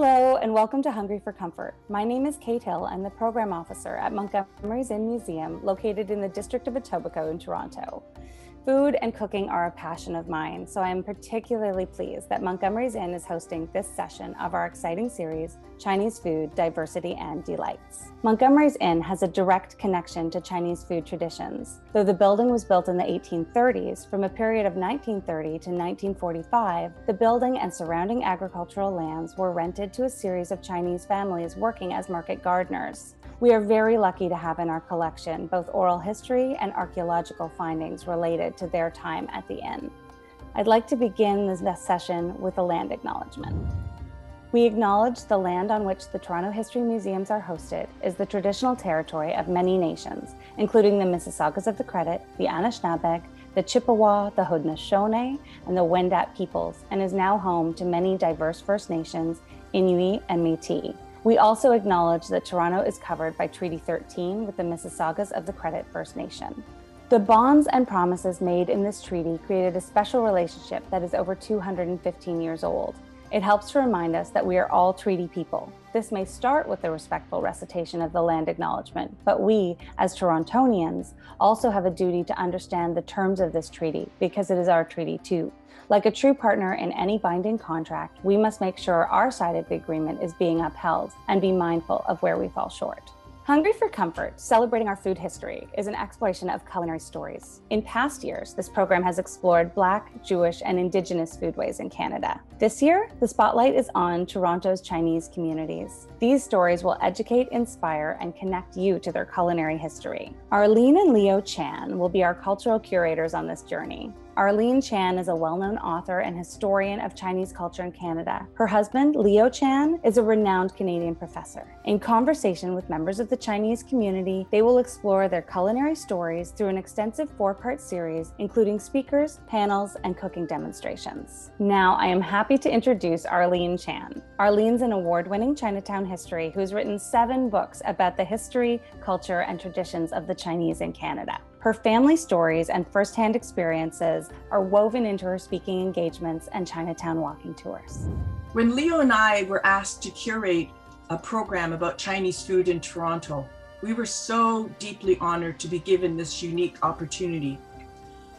Hello and welcome to Hungry for Comfort. My name is Kate Hill. I'm the program officer at Montgomery's Inn Museum located in the district of Etobicoke in Toronto. Food and cooking are a passion of mine, so I am particularly pleased that Montgomery's Inn is hosting this session of our exciting series, Chinese Food, Diversity and Delights. Montgomery's Inn has a direct connection to Chinese food traditions. Though the building was built in the 1830s, from a period of 1930 to 1945, the building and surrounding agricultural lands were rented to a series of Chinese families working as market gardeners. We are very lucky to have in our collection both oral history and archaeological findings related to their time at the inn. I'd like to begin this session with a land acknowledgement. We acknowledge the land on which the Toronto History Museums are hosted is the traditional territory of many nations, including the Mississaugas of the Credit, the Anishinaabeg, the Chippewa, the Haudenosaunee, and the Wendat peoples, and is now home to many diverse First Nations, Inuit, and Métis. We also acknowledge that Toronto is covered by Treaty 13 with the Mississaugas of the Credit First Nation. The bonds and promises made in this treaty created a special relationship that is over 215 years old. It helps to remind us that we are all treaty people. This may start with the respectful recitation of the land acknowledgement, but we, as Torontonians, also have a duty to understand the terms of this treaty because it is our treaty too. Like a true partner in any binding contract, we must make sure our side of the agreement is being upheld and be mindful of where we fall short. Hungry for Comfort, Celebrating Our Food History, is an exploration of culinary stories. In past years, this program has explored Black, Jewish, and Indigenous foodways in Canada. This year, the spotlight is on Toronto's Chinese communities. These stories will educate, inspire, and connect you to their culinary history. Arlene and Leo Chan will be our cultural curators on this journey. Arlene Chan is a well-known author and historian of Chinese culture in Canada. Her husband, Leo Chan, is a renowned Canadian professor. In conversation with members of the Chinese community, they will explore their culinary stories through an extensive 4-part series, including speakers, panels, and cooking demonstrations. Now, I am happy to introduce Arlene Chan. Arlene's an award-winning Chinatown history who's written 7 books about the history, culture, and traditions of the Chinese in Canada. Her family stories and firsthand experiences are woven into her speaking engagements and Chinatown walking tours. When Leo and I were asked to curate a program about Chinese food in Toronto, we were so deeply honored to be given this unique opportunity.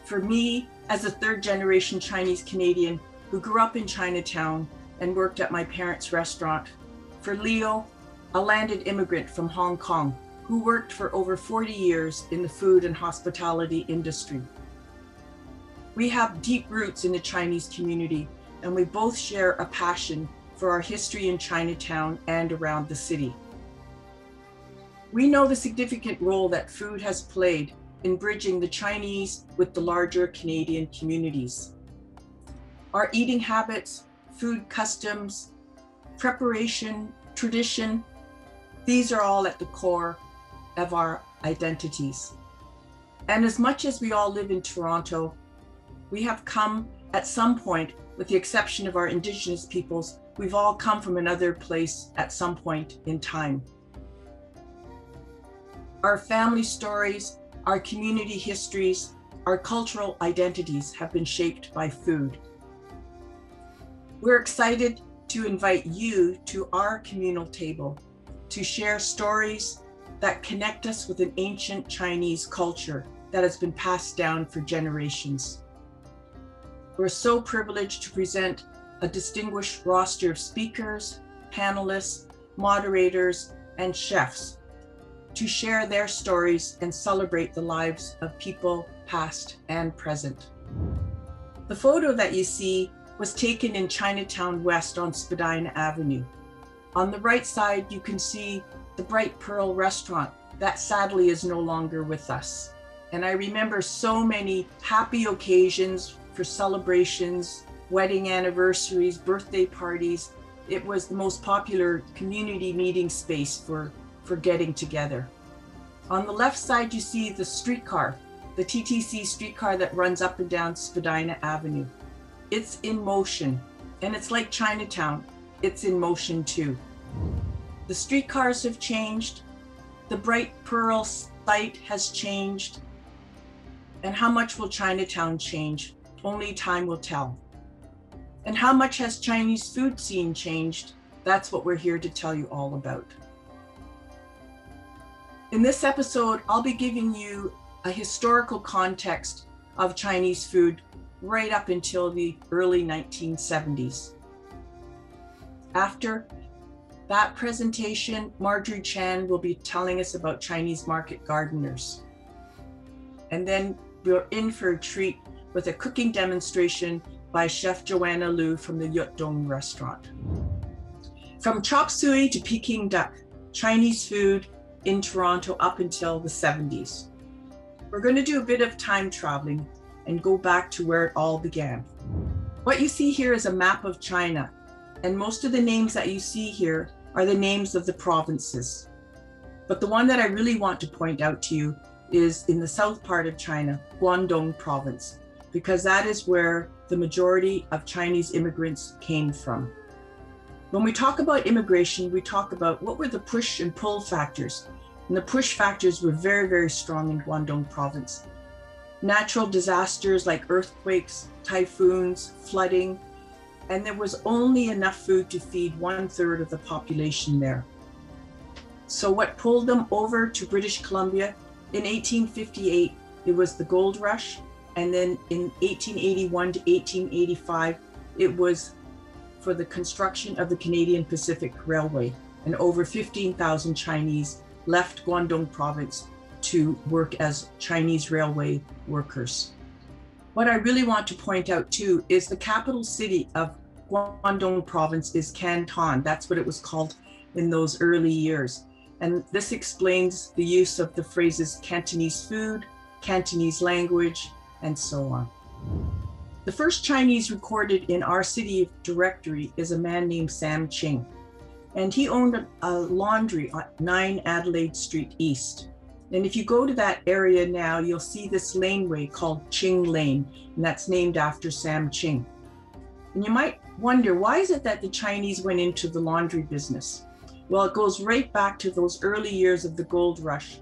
For me, as a third-generation Chinese Canadian who grew up in Chinatown and worked at my parents' restaurant. For Leo, a landed immigrant from Hong Kong, who worked for over 40 years in the food and hospitality industry. We have deep roots in the Chinese community, and we both share a passion for our history in Chinatown and around the city. We know the significant role that food has played in bridging the Chinese with the larger Canadian communities. Our eating habits, food customs, preparation, tradition, these are all at the core of our identities. And as much as we all live in Toronto, we have come at some point, with the exception of our Indigenous peoples, we've all come from another place at some point in time. Our family stories, our community histories, our cultural identities have been shaped by food. We're excited to invite you to our communal table to share stories that connect us with an ancient Chinese culture that has been passed down for generations. We're so privileged to present a distinguished roster of speakers, panelists, moderators, and chefs to share their stories and celebrate the lives of people past and present. The photo that you see was taken in Chinatown West on Spadina Avenue. On the right side, you can see the Bright Pearl restaurant that sadly is no longer with us. And I remember so many happy occasions for celebrations, wedding anniversaries, birthday parties. It was the most popular community meeting space for getting together. On the left side, you see the streetcar, the TTC streetcar that runs up and down Spadina Avenue. It's in motion, and it's like Chinatown, it's in motion too. The streetcars have changed, the Bright Pearl site has changed, and how much will Chinatown change? Only time will tell. And how much has Chinese food scene changed? That's what we're here to tell you all about. In this episode, I'll be giving you a historical context of Chinese food right up until the early 1970s. After that presentation, Marjorie Chan will be telling us about Chinese market gardeners. And then we're in for a treat with a cooking demonstration by Chef Joanna Liu from the Yueh Tung Restaurant. From Chop Suey to Peking Duck, Chinese food in Toronto up until the 70s. We're going to do a bit of time traveling and go back to where it all began. What you see here is a map of China, and most of the names that you see here are the names of the provinces. But the one that I really want to point out to you is in the south part of China, Guangdong province, because that is where the majority of Chinese immigrants came from. When we talk about immigration, we talk about what were the push and pull factors. And the push factors were very, very strong in Guangdong province. Natural disasters like earthquakes, typhoons, flooding, and there was only enough food to feed 1/3 of the population there. So what pulled them over to British Columbia? In 1858, it was the gold rush. And then in 1881 to 1885, it was for the construction of the Canadian Pacific Railway. And over 15,000 Chinese left Guangdong province to work as Chinese railway workers. What I really want to point out too is the capital city of Guangdong province is Canton. That's what it was called in those early years. And this explains the use of the phrases Cantonese food, Cantonese language, and so on. The first Chinese recorded in our city directory is a man named Sam Ching. And he owned a laundry on 9 Adelaide Street East. And if you go to that area now, you'll see this laneway called Ching Lane, and that's named after Sam Ching. And you might wonder, why is it that the Chinese went into the laundry business? Well, it goes right back to those early years of the gold rush,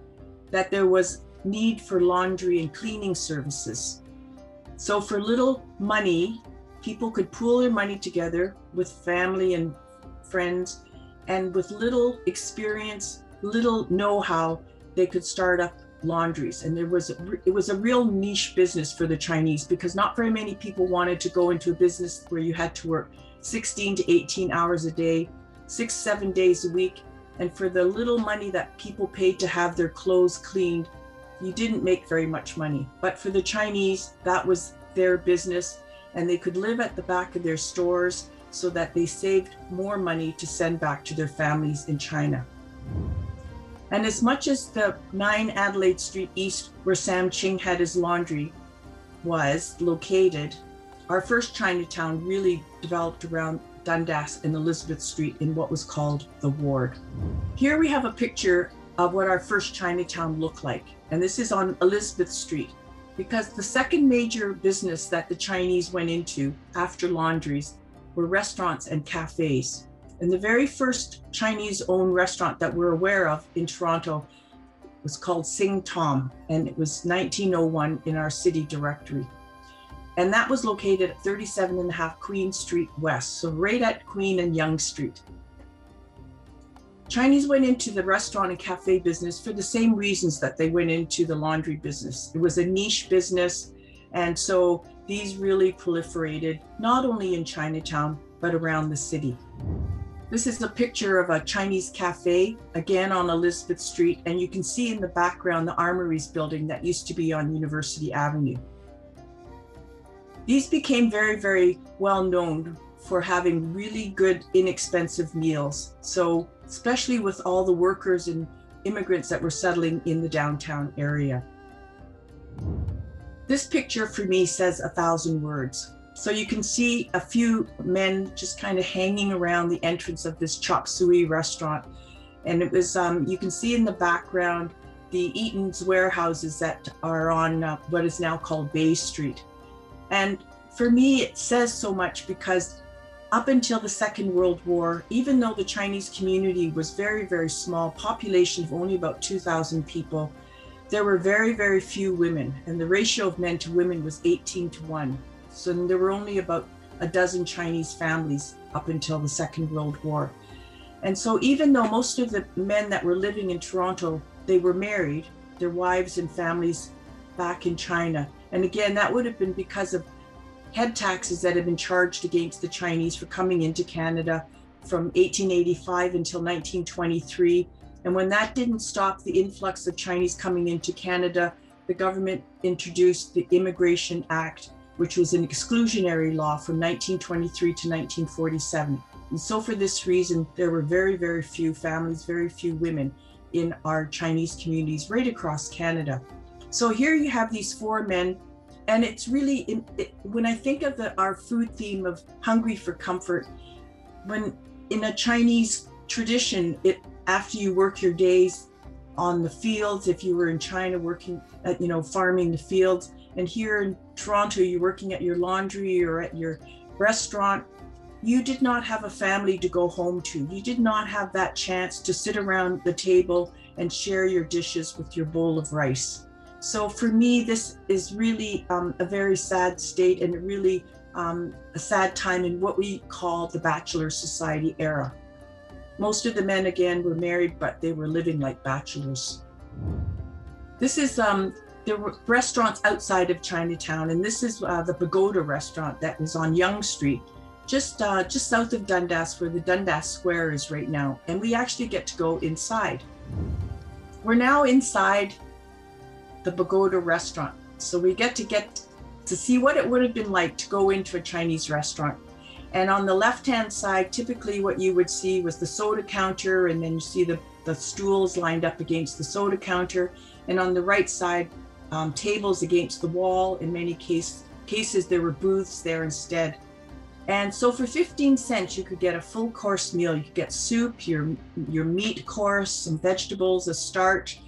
that there was need for laundry and cleaning services. So for little money, people could pool their money together with family and friends, and with little experience, little know-how, they could start up laundries. And it was a real niche business for the Chinese, because not very many people wanted to go into a business where you had to work 16 to 18 hours a day, 6-7 days a week. And for the little money that people paid to have their clothes cleaned, you didn't make very much money. But for the Chinese, that was their business, and they could live at the back of their stores so that they saved more money to send back to their families in China. And as much as the 9 Adelaide Street East, where Sam Ching had his laundry, was located, our first Chinatown really developed around Dundas and Elizabeth Street in what was called the Ward. Here we have a picture of what our first Chinatown looked like. And this is on Elizabeth Street, because the second major business that the Chinese went into after laundries were restaurants and cafes. And the very first Chinese-owned restaurant that we're aware of in Toronto was called Sing Tom, and it was 1901 in our city directory. And that was located at 37.5 Queen Street West, so right at Queen and Yonge Street. Chinese went into the restaurant and cafe business for the same reasons that they went into the laundry business. It was a niche business, and so these really proliferated, not only in Chinatown, but around the city. This is a picture of a Chinese cafe, again on Elizabeth Street, and you can see in the background the Armories building that used to be on University Avenue. These became very, very well known for having really good, inexpensive meals. So, especially with all the workers and immigrants that were settling in the downtown area. This picture for me says 1,000 words. So you can see a few men just kind of hanging around the entrance of this Chop Suey restaurant. And it was, you can see in the background, the Eaton's warehouses that are on what is now called Bay Street. And for me, it says so much because up until the Second World War, even though the Chinese community was very, very small, population of only about 2,000 people, there were very, very few women. And the ratio of men to women was 18-1. So there were only about a dozen Chinese families up until the Second World War. And so even though most of the men that were living in Toronto, they were married, their wives and families back in China. And again, that would have been because of head taxes that had been charged against the Chinese for coming into Canada from 1885 until 1923. And when that didn't stop the influx of Chinese coming into Canada, the government introduced the Immigration Act, which was an exclusionary law from 1923 to 1947. And so for this reason, there were very, very few families, very few women in our Chinese communities right across Canada. So here you have these four men, and it's really, when I think of our food theme of hungry for comfort, when in a Chinese tradition, after you work your days on the fields, if you were in China working at, farming the fields, and here in Toronto, you're working at your laundry or at your restaurant, you did not have a family to go home to. You did not have that chance to sit around the table and share your dishes with your bowl of rice. So for me, this is really a very sad state, and really a sad time in what we call the Bachelor Society era. Most of the men, again, were married, but they were living like bachelors. This is there were restaurants outside of Chinatown, and this is the Pagoda Restaurant that was on Yonge Street, just south of Dundas, where the Dundas Square is right now. And we actually get to go inside. We're now inside the Pagoda Restaurant. So we get to see what it would have been like to go into a Chinese restaurant. And on the left-hand side, typically what you would see was the soda counter, and then you see the stools lined up against the soda counter. And on the right side, tables against the wall. In many cases, there were booths there instead. And so for 15 cents, you could get a full course meal. You could get soup, your meat course, some vegetables, a starch,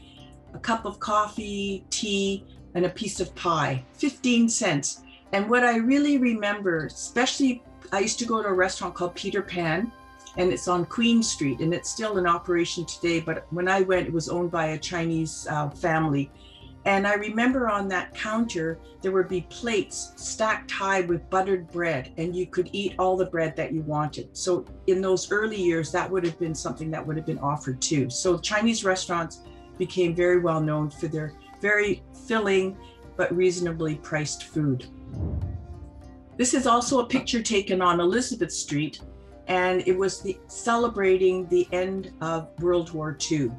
a cup of coffee, tea, and a piece of pie. 15 cents. And what I really remember, especially, I used to go to a restaurant called Peter Pan, and it's on Queen Street, and it's still in operation today. But when I went, it was owned by a Chinese family. And I remember on that counter, there would be plates stacked high with buttered bread, and you could eat all the bread that you wanted. So in those early years, that would have been something that would have been offered too. So Chinese restaurants became very well known for their very filling but reasonably priced food. This is also a picture taken on Elizabeth Street, and it was celebrating the end of World War II.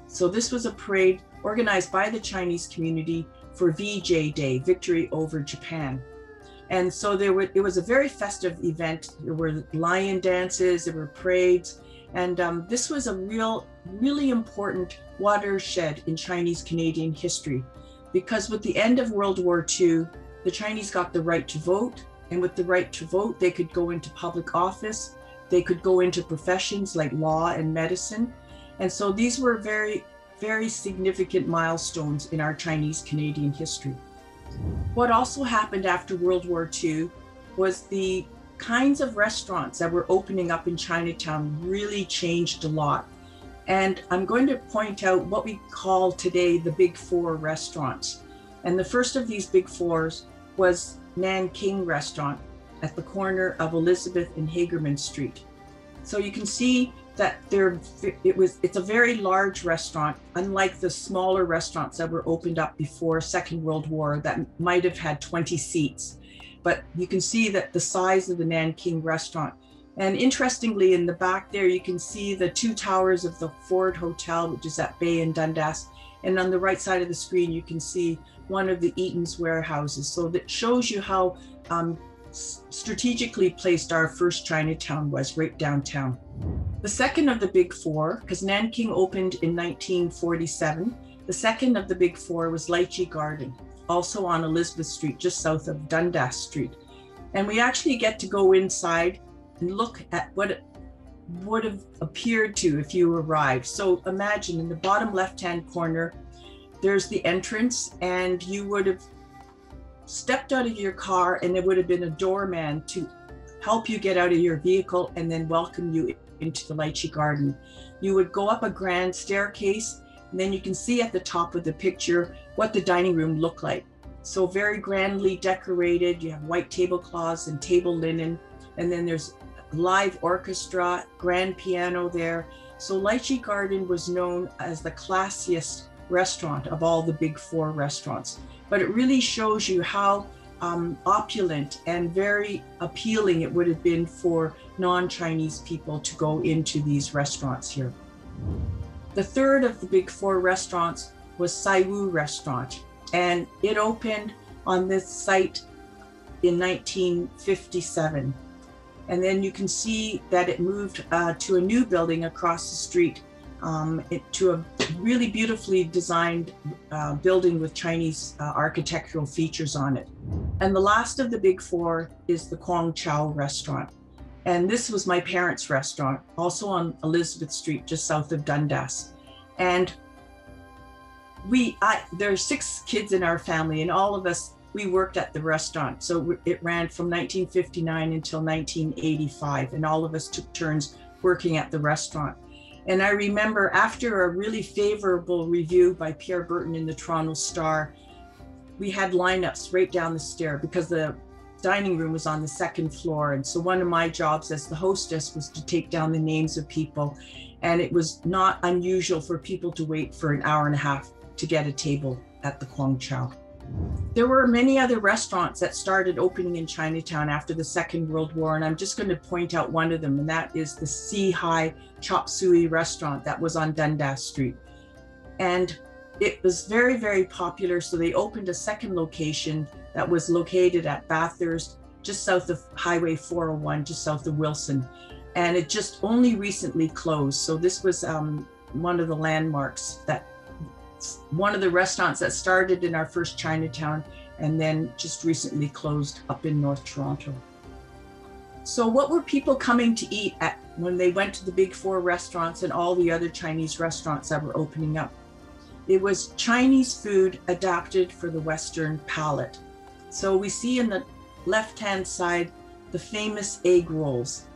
So this was a parade organized by the Chinese community for VJ Day, Victory Over Japan. And so it was a very festive event. There were lion dances, there were parades, and this was a really important watershed in Chinese Canadian history, because with the end of World War II, the Chinese got the right to vote, and with the right to vote, they could go into public office, they could go into professions like law and medicine. And so these were very, very significant milestones in our Chinese Canadian history. What also happened after World War II was the kinds of restaurants that were opening up in Chinatown really changed a lot. And I'm going to point out what we call today the Big Four restaurants. And the first of these Big Fours was Nanking Restaurant at the corner of Elizabeth and Hagerman Street. So you can see that it's a very large restaurant, unlike the smaller restaurants that were opened up before Second World War that might have had 20 seats. But you can see that the size of the Nanking Restaurant. And interestingly, in the back there, you can see the two towers of the Ford Hotel, which is at Bay and Dundas. And on the right side of the screen, you can see one of the Eaton's warehouses. So that shows you how strategically placed our first Chinatown was, right downtown. The second of the Big Four, because Nanking opened in 1947, the second of the Big Four was Lychee Garden, also on Elizabeth Street, just south of Dundas Street. And we actually get to go inside and look at what it would have appeared to if you arrived. So imagine in the bottom left-hand corner, there's the entrance, and you would have stepped out of your car, and there would have been a doorman to help you get out of your vehicle and then welcome you into the Lychee Garden. You would go up a grand staircase, and then you can see at the top of the picture what the dining room looked like. So very grandly decorated. You have white tablecloths and table linen, and then there's live orchestra, grand piano there. So Lychee Garden was known as the classiest restaurant of all the big four restaurants. But it really shows you how opulent and very appealing it would have been for non-Chinese people to go into these restaurants here. The third of the big four restaurants was Saiwoo Restaurant, and it opened on this site in 1957. And then you can see that it moved to a new building across the street, to a really beautifully designed building with Chinese architectural features on it. And the last of the big four is the Quang Chao Restaurant. And this was my parents' restaurant, also on Elizabeth Street, just south of Dundas. And there are 6 kids in our family, and all of us, we worked at the restaurant. So it ran from 1959 until 1985, and all of us took turns working at the restaurant. And I remember after a really favorable review by Pierre Burton in the Toronto Star, we had lineups right down the stair because the dining room was on the 2nd floor. And so one of my jobs as the hostess was to take down the names of people. And it was not unusual for people to wait for an hour and a half to get a table at the Quang Chao. There were many other restaurants that started opening in Chinatown after the Second World War, and I'm just going to point out one of them, and that is the Sea-High Chop Suey restaurant that was on Dundas Street. And it was very, very popular, so they opened a second location that was located at Bathurst, just south of Highway 401, just south of Wilson. And it just only recently closed. So this was one of the landmarks, one of the restaurants that started in our first Chinatown and then just recently closed up in North Toronto. So what were people coming to eat at when they went to the big four restaurants and all the other Chinese restaurants that were opening up? It was Chinese food adapted for the Western palate. So we see in the left-hand side the famous egg rolls.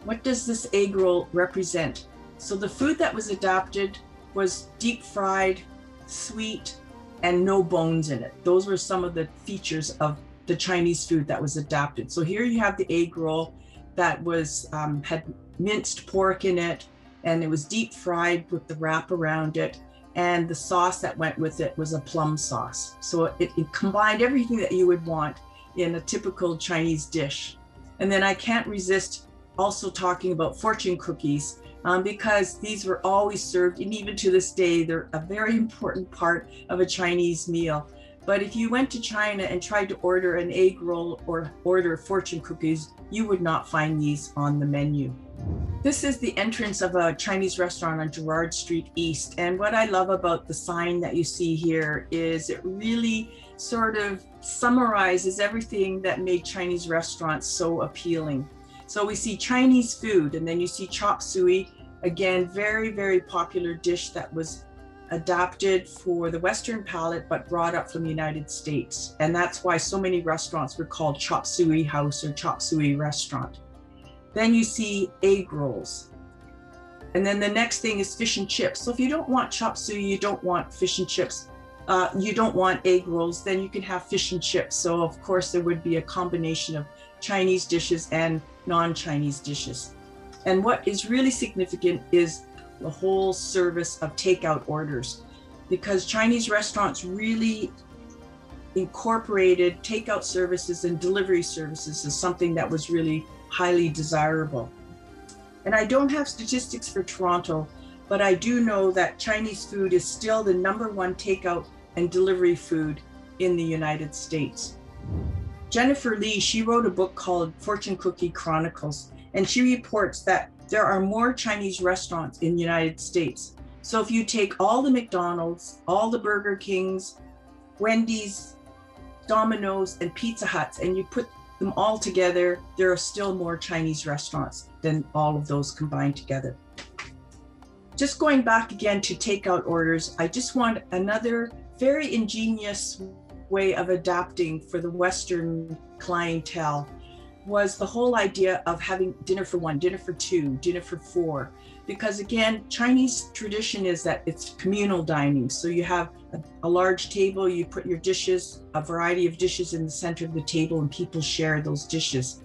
What does this egg roll represent? So the food that was adapted was deep fried, sweet, and no bones in it. Those were some of the features of the Chinese food that was adapted. So here you have the egg roll that was had minced pork in it, and it was deep fried with the wrap around it, and the sauce that went with it was a plum sauce. So it combined everything that you would want in a typical Chinese dish. And then I can't resist also talking about fortune cookies, because these were always served, and even to this day, they're a very important part of a Chinese meal. But if you went to China and tried to order an egg roll or order fortune cookies, you would not find these on the menu. This is the entrance of a Chinese restaurant on Gerrard Street East. And what I love about the sign that you see here is it really sort of summarizes everything that made Chinese restaurants so appealing. So we see Chinese food, and then you see Chop Suey, again, very, very popular dish that was adapted for the Western palate, but brought up from the United States. And that's why so many restaurants were called Chop Suey House or Chop Suey Restaurant. Then you see egg rolls. And then the next thing is fish and chips. So if you don't want Chop Suey, you don't want fish and chips, you don't want egg rolls, then you can have fish and chips. So of course there would be a combination of Chinese dishes and non-Chinese dishes. And what is really significant is the whole service of takeout orders, because Chinese restaurants really incorporated takeout services and delivery services as something that was really highly desirable. And I don't have statistics for Toronto, but I do know that Chinese food is still the #1 takeout and delivery food in the United States. Jennifer Lee, she wrote a book called Fortune Cookie Chronicles, and she reports that there are more Chinese restaurants in the United States. So if you take all the McDonald's, all the Burger Kings, Wendy's, Domino's, and Pizza Huts, and you put them all together, there are still more Chinese restaurants than all of those combined together. Just going back again to takeout orders, I just want another very ingenious way of adapting for the Western clientele was the whole idea of having dinner for 1, dinner for 2, dinner for 4. Because again, Chinese tradition is that it's communal dining. So you have a large table, you put your dishes, a variety of dishes in the center of the table, and people share those dishes.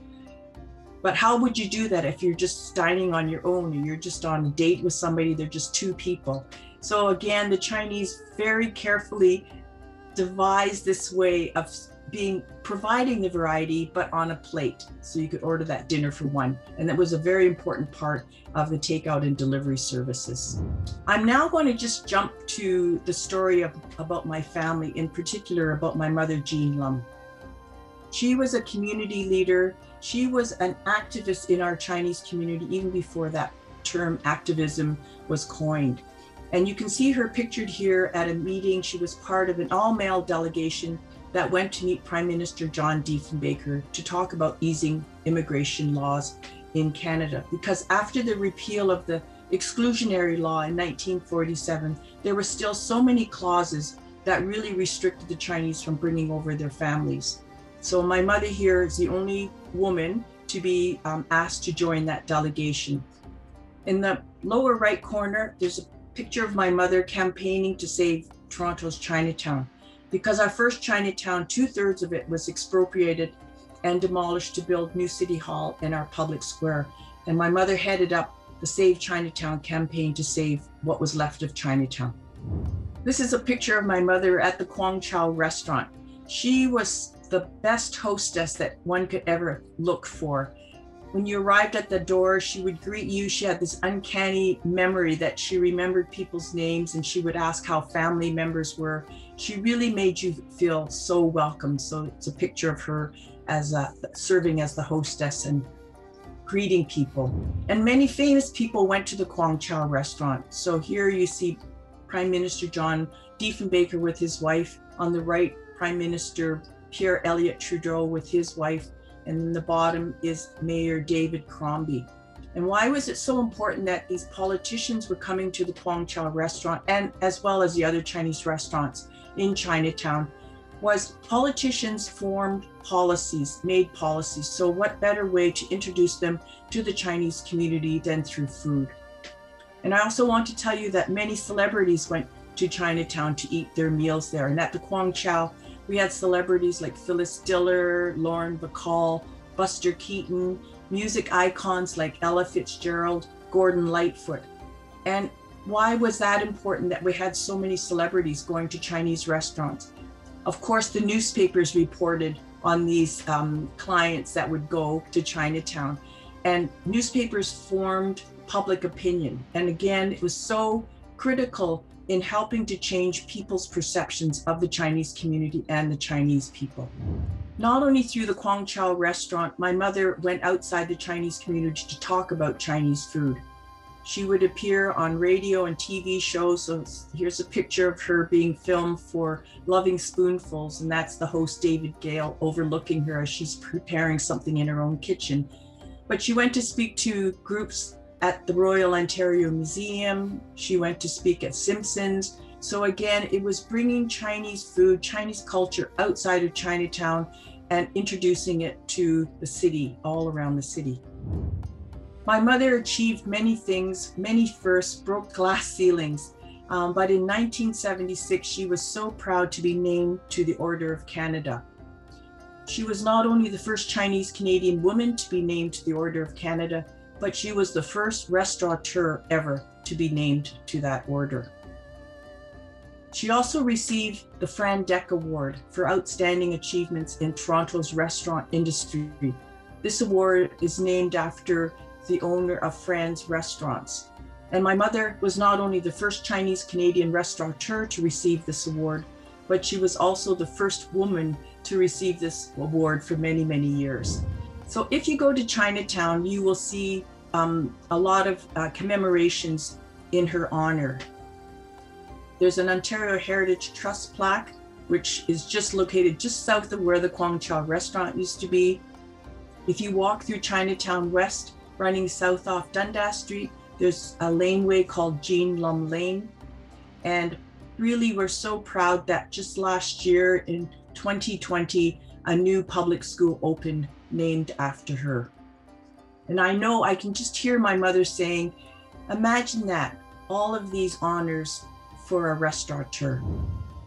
But how would you do that if you're just dining on your own, or you're just on a date with somebody, they're just two people? So again, the Chinese very carefully devised this way of providing the variety, but on a plate. So you could order that dinner for one. And that was a very important part of the takeout and delivery services. I'm now going to just jump to the story about my family, in particular about my mother, Jean Liu. She was a community leader. She was an activist in our Chinese community even before that term activism was coined. And you can see her pictured here at a meeting. She was part of an all-male delegation that went to meet Prime Minister John Diefenbaker to talk about easing immigration laws in Canada. Because after the repeal of the exclusionary law in 1947, there were still so many clauses that really restricted the Chinese from bringing over their families. So my mother here is the only woman to be asked to join that delegation. In the lower right corner, there's a picture of my mother campaigning to save Toronto's Chinatown. Because our first Chinatown, 2/3 of it was expropriated and demolished to build new City Hall in our public square. And my mother headed up the Save Chinatown campaign to save what was left of Chinatown. This is a picture of my mother at the Quang Chao Restaurant. She was the best hostess that one could ever look for. When you arrived at the door, she would greet you. She had this uncanny memory that she remembered people's names, and she would ask how family members were. She really made you feel so welcome. So it's a picture of her as serving as the hostess and greeting people. And many famous people went to the Quang Chao Restaurant. So here you see Prime Minister John Diefenbaker with his wife. On the right, Prime Minister Pierre Elliott Trudeau with his wife. And in the bottom is Mayor David Crombie. And why was it so important that these politicians were coming to the Quang Chao Restaurant, and as well as the other Chinese restaurants in Chinatown? Was politicians formed policies, made policies. So what better way to introduce them to the Chinese community than through food? And I also want to tell you that many celebrities went to Chinatown to eat their meals there. And at the Quang Chao, we had celebrities like Phyllis Diller, Lauren Bacall, Buster Keaton, music icons like Ella Fitzgerald, Gordon Lightfoot. And why was that important that we had so many celebrities going to Chinese restaurants? Of course, the newspapers reported on these clients that would go to Chinatown, and newspapers formed public opinion. And again, it was so critical in helping to change people's perceptions of the Chinese community and the Chinese people. Not only through the Quang Chao Restaurant, my mother went outside the Chinese community to talk about Chinese food. She would appear on radio and TV shows. So here's a picture of her being filmed for Loving Spoonfuls, and that's the host David Gale overlooking her as she's preparing something in her own kitchen. But she went to speak to groups at the Royal Ontario Museum. She went to speak at Simpsons. So again, it was bringing Chinese food, Chinese culture outside of Chinatown and introducing it to the city, all around the city. My mother achieved many things, many firsts, broke glass ceilings. But in 1976, she was so proud to be named to the Order of Canada. She was not only the first Chinese Canadian woman to be named to the Order of Canada, but she was the first restaurateur ever to be named to that order. She also received the Fran Award for outstanding achievements in Toronto's restaurant industry. This award is named after the owner of Fran's Restaurants. And my mother was not only the first Chinese Canadian restaurateur to receive this award, but she was also the first woman to receive this award for many, many years. So if you go to Chinatown, you will see a lot of commemorations in her honor. There's an Ontario Heritage Trust plaque, which is just located just south of where the Quang Chao Restaurant used to be. If you walk through Chinatown West, running south off Dundas Street, there's a laneway called Jean Liu Lane. And really, we're so proud that just last year in 2020, a new public school opened named after her. And I know I can just hear my mother saying, imagine that, all of these honors for a restaurateur.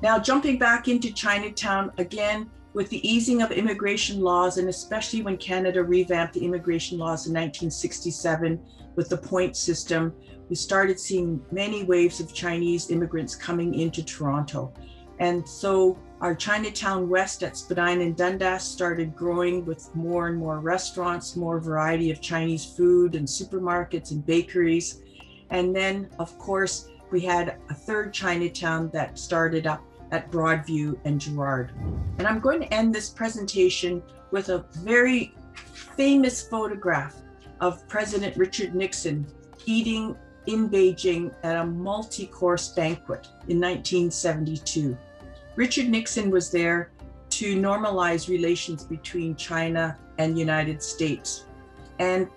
Now, jumping back into Chinatown, again, With the easing of immigration laws, and especially when Canada revamped the immigration laws in 1967 with the point system, we started seeing many waves of Chinese immigrants coming into Toronto. And so our Chinatown West at Spadina and Dundas started growing with more and more restaurants, more variety of Chinese food and supermarkets and bakeries. And then, of course, we had a third Chinatown that started up at Broadview and Gerrard. And I'm going to end this presentation with a very famous photograph of President Richard Nixon eating in Beijing at a multi-course banquet in 1972. Richard Nixon was there to normalize relations between China and the United States. And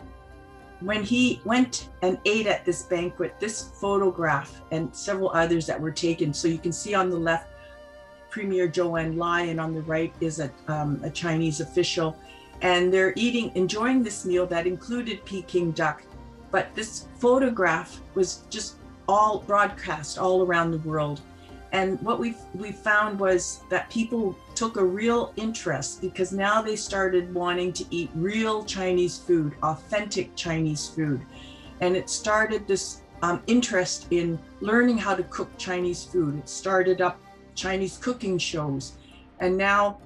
when he went and ate at this banquet, this photograph and several others that were taken, so you can see on the left, Premier Joanna Liu, and on the right is a Chinese official. And they're enjoying this meal that included Peking duck. But this photograph was just all broadcast all around the world. And what we found was that people took a real interest, because now they started wanting to eat real Chinese food, authentic Chinese food. And it started this interest in learning how to cook Chinese food. It started up Chinese cooking shows. And now,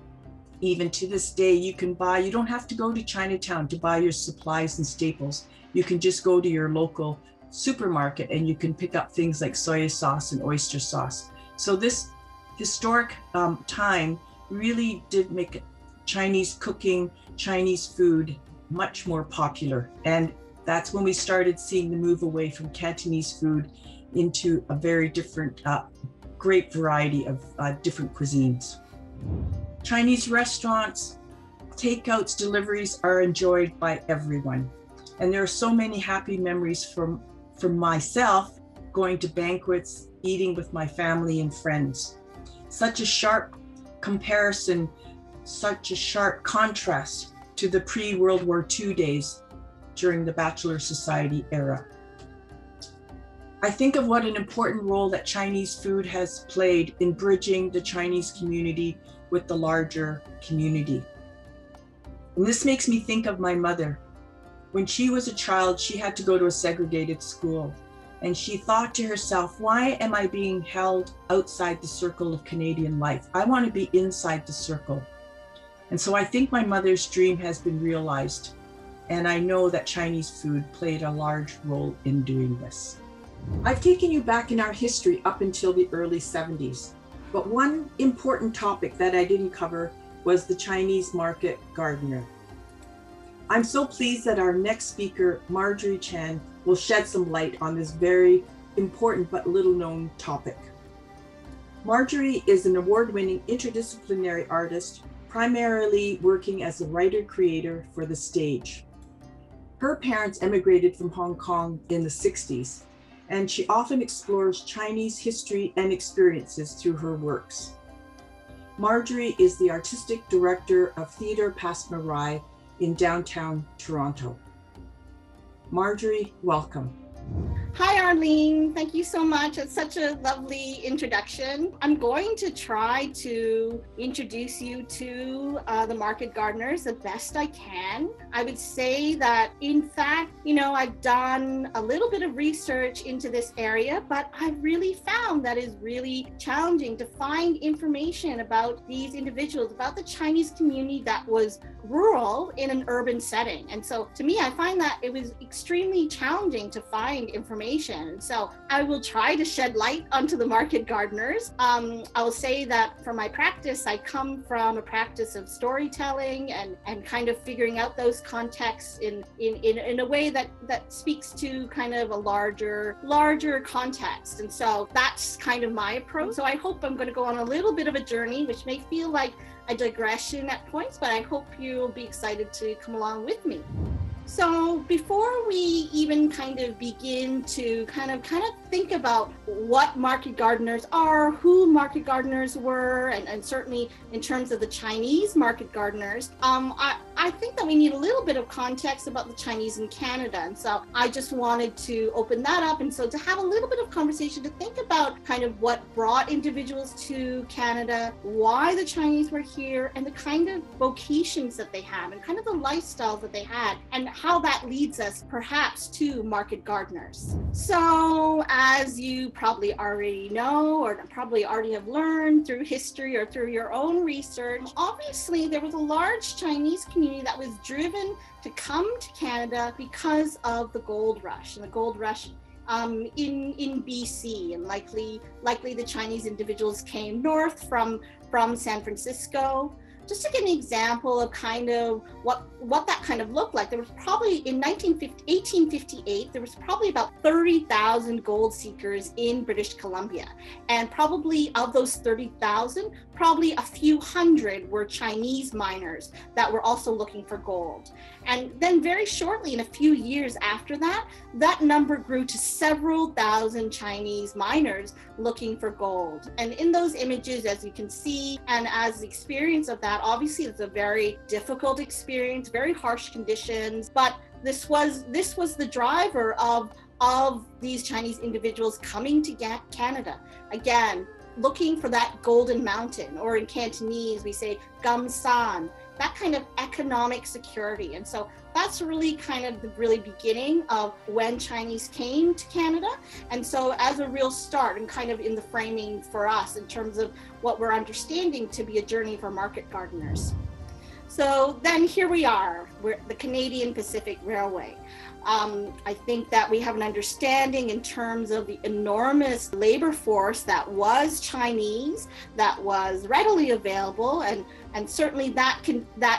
even to this day, you don't have to go to Chinatown to buy your supplies and staples. You can just go to your local supermarket and you can pick up things like soy sauce and oyster sauce. So this historic time really did make Chinese cooking, Chinese food much more popular. And that's when we started seeing the move away from Cantonese food into a very different, great variety of different cuisines. Chinese restaurants, takeouts, deliveries are enjoyed by everyone. And there are so many happy memories from myself going to banquets, eating with my family and friends. Such a sharp comparison, such a sharp contrast to the pre-World War II days during the Bachelor Society era. I think of what an important role that Chinese food has played in bridging the Chinese community with the larger community. And this makes me think of my mother. When she was a child, she had to go to a segregated school. And she thought to herself, why am I being held outside the circle of Canadian life? I want to be inside the circle. And so I think my mother's dream has been realized. And I know that Chinese food played a large role in doing this. I've taken you back in our history up until the early 70s. But one important topic that I didn't cover was the Chinese market gardener. I'm so pleased that our next speaker, Marjorie Chan, will shed some light on this very important but little known topic. Marjorie is an award-winning interdisciplinary artist, primarily working as a writer-creator for the stage. Her parents emigrated from Hong Kong in the 60s, and she often explores Chinese history and experiences through her works. Marjorie is the artistic director of Theatre Passe Muraille in downtown Toronto. Marjorie, welcome. Hi, Arlene. Thank you so much. It's such a lovely introduction. I'm going to try to introduce you to the market gardeners the best I can. I would say that, in fact, I've done a little bit of research into this area, but I've really found that it's really challenging to find information about these individuals, about the Chinese community that was rural in an urban setting. And so to me, I find that it was extremely challenging to find information. So I will try to shed light onto the market gardeners. I will say that for my practice, I come from a practice of storytelling and kind of figuring out those contexts in a way that speaks to kind of a larger context. And so that's kind of my approach. So I hope I'm going to go on a little bit of a journey, which may feel like a digression at points, but I hope you'll be excited to come along with me. So before we even kind of begin to kind of think about what market gardeners are, who market gardeners were, and certainly in terms of the Chinese market gardeners, I I think that we need a little bit of context about the Chinese in Canada. And so I just wanted to open that up. And so to have a little bit of conversation, to think about kind of what brought individuals to Canada, why the Chinese were here, and the kind of vocations that they have, and kind of the lifestyles that they had, and how that leads us perhaps to market gardeners. So as you probably already know, or probably already have learned through history or through your own research, obviously there was a large Chinese community that was driven to come to Canada because of the gold rush. And the gold rush in BC, and likely the Chinese individuals came north from San Francisco. Just to give an example of kind of what that kind of looked like, there was probably in 1858, there was probably about 30,000 gold seekers in British Columbia. And probably of those 30,000, probably a few hundred were Chinese miners that were also looking for gold. And then very shortly, in a few years after that, that number grew to several thousand Chinese miners looking for gold. And in those images, as you can see, and as the experience of that, obviously it's a very difficult experience, very harsh conditions, but this was the driver of these Chinese individuals coming to Canada. Again, looking for that golden mountain, or in Cantonese, we say gam san, that kind of economic security. And so that's really kind of the really beginning of when Chinese came to Canada. And so as a real start, and kind of in the framing for us in terms of what we're understanding to be a journey for market gardeners. So then here we are, we're the Canadian Pacific Railway. I think that we have an understanding in terms of the enormous labor force that was Chinese, that was readily available, and certainly that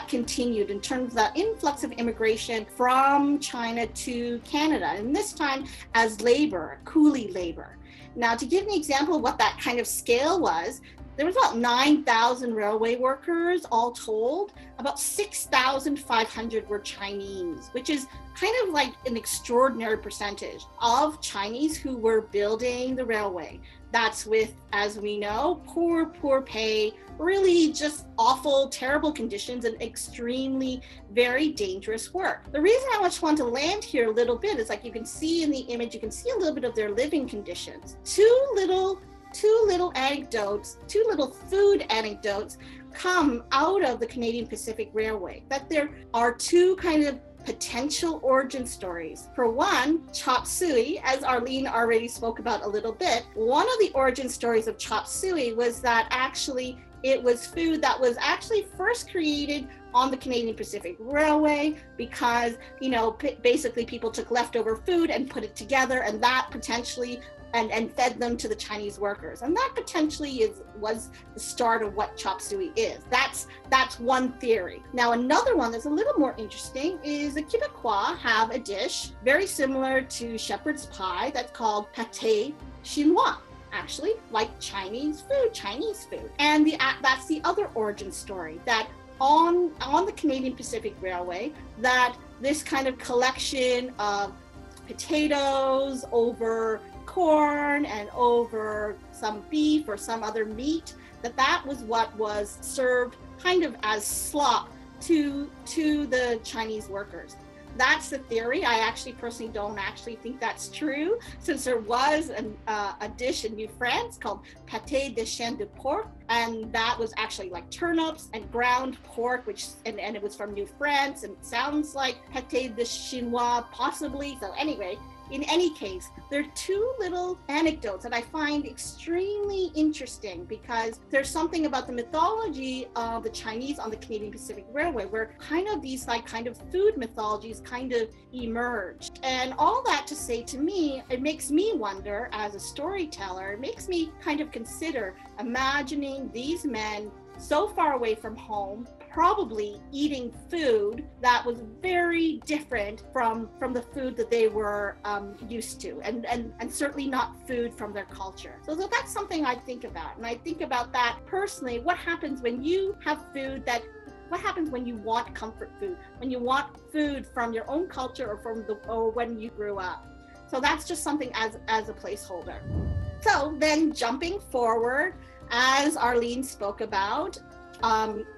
continued in terms of that influx of immigration from China to Canada, and this time as labor, coolie labor. Now, to give an example of what that kind of scale was, there was about 9,000 railway workers all told. About 6,500 were Chinese, which is kind of like an extraordinary percentage of Chinese who were building the railway. That's with, as we know, poor pay, really just awful, terrible conditions, and extremely very dangerous work. The reason I just want to land here a little bit is, like you can see in the image, you can see a little bit of their living conditions. Two little anecdotes, two little food anecdotes come out of the Canadian Pacific Railway, that there are two kind of potential origin stories. For one, Chop Suey, as Arlene already spoke about a little bit, one of the origin stories of Chop Suey was that actually it was food that was actually first created on the Canadian Pacific Railway because, basically people took leftover food and put it together, and that potentially and fed them to the Chinese workers. And that potentially was the start of what Chop Suey is. That's one theory. Now, another one that's a little more interesting is the Quebecois have a dish very similar to shepherd's pie that's called pâté chinois, actually, like Chinese food. And that's the other origin story, that on the Canadian Pacific Railway, that this kind of collection of potatoes over corn and over some beef or some other meat, that was what was served kind of as slop to the Chinese workers. That's the theory. I actually personally don't actually think that's true, since there was a dish in New France called pâté de porc, and that was actually like turnips and ground pork, and it was from New France, and it sounds like pâté de chinois possibly. So anyway, in any case, there are two little anecdotes that I find extremely interesting, because there's something about the mythology of the Chinese on the Canadian Pacific Railway where kind of these kind of food mythologies kind of emerged. And all that to say, to me, it makes me wonder as a storyteller, it makes me kind of consider imagining these men so far away from home, probably eating food that was very different from the food that they were used to, and certainly not food from their culture. So that's something I think about. And I think about that personally. What happens when you have food what happens when you want comfort food, when you want food from your own culture or when you grew up? So that's just something as a placeholder. So then jumping forward, as Arlene spoke about,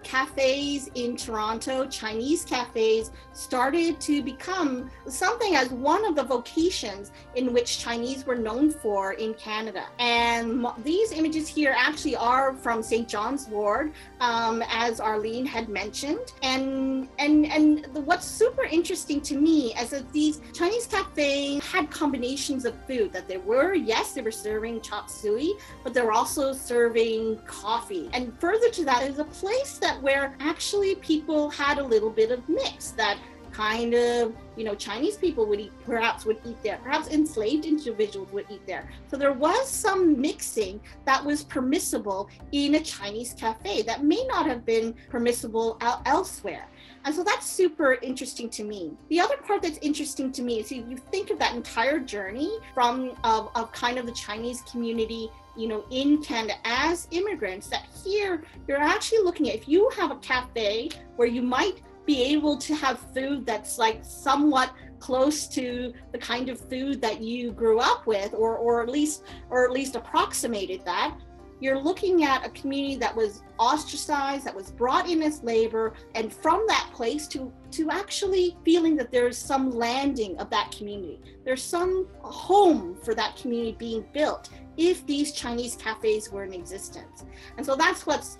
cafes in Toronto, Chinese cafes, started to become something as one of the vocations in which Chinese were known for in Canada. And these images here actually are from St. John's Ward, as Arlene had mentioned. And what's super interesting to me is that these Chinese cafes had combinations of food, that they were serving chop suey, but they were also serving coffee. And further to that, is a place where actually people had a little bit of mix, that kind of, Chinese people would eat there, perhaps enslaved individuals would eat there. So there was some mixing that was permissible in a Chinese cafe that may not have been permissible elsewhere. And so that's super interesting to me. The other part that's interesting to me is you think of that entire journey from of kind of the Chinese community, in Canada as immigrants, that here you're actually looking at, if you have a cafe where you might be able to have food that's like somewhat close to the kind of food that you grew up with, or at least approximated that, you're looking at a community that was ostracized, that was brought in as labor, and from that place to actually feeling that there's some landing of that community. There's some home for that community being built if these Chinese cafes were in existence. And so that's what's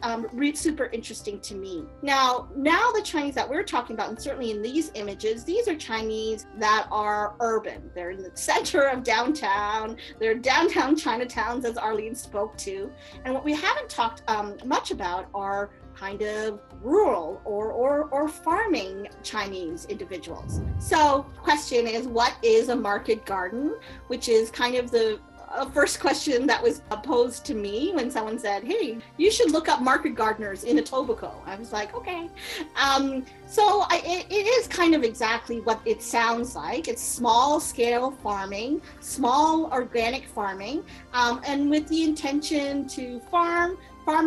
super interesting to me. Now the Chinese that we're talking about, and certainly in these images, these are Chinese that are urban. They're in the center of downtown. They're downtown Chinatowns, as Arlene spoke to. And what we haven't talked much about are kind of rural or farming Chinese individuals. So question is, what is a market garden? Which is kind of the first question that was posed to me when someone said, hey, you should look up market gardeners in Etobicoke. I was like, okay. It is kind of exactly what it sounds like. It's small scale farming, small organic farming, and with the intention to farm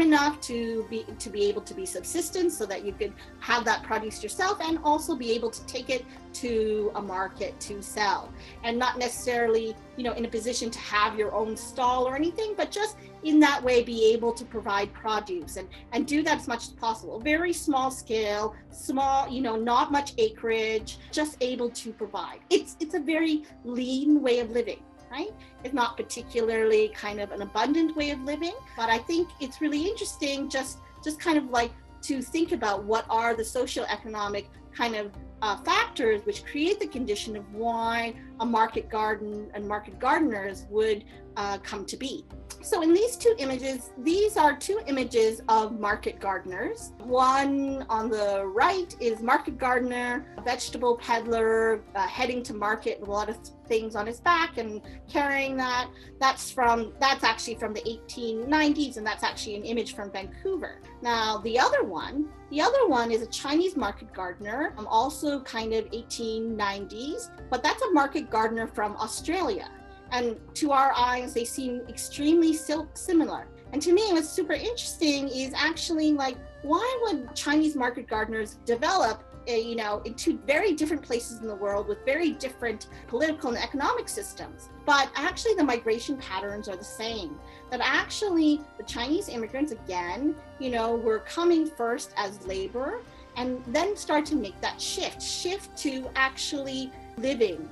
enough to be able to be subsistence, so that you could have that produce yourself and also be able to take it to a market to sell, and not necessarily in a position to have your own stall or anything, but just in that way be able to provide produce and do that as much as possible. Very small scale, not much acreage, just able to provide. It's a very lean way of living. Right? It's not particularly kind of an abundant way of living, but I think it's really interesting just kind of like to think about what are the socioeconomic kind of factors which create the condition of why a market garden and market gardeners would come to be. So in these two images, these are two images of market gardeners. One on the right is market gardener, a vegetable peddler heading to market with a lot of things on his back and carrying that. That's actually from the 1890s, and that's actually an image from Vancouver. Now the other one is a Chinese market gardener, also kind of 1890s, but that's a market gardener from Australia. And to our eyes, they seem extremely similar. And to me, what's super interesting is actually like, why would Chinese market gardeners develop in two very different places in the world with very different political and economic systems? But actually the migration patterns are the same. That actually the Chinese immigrants, again, were coming first as labor, and then start to make that shift to actually living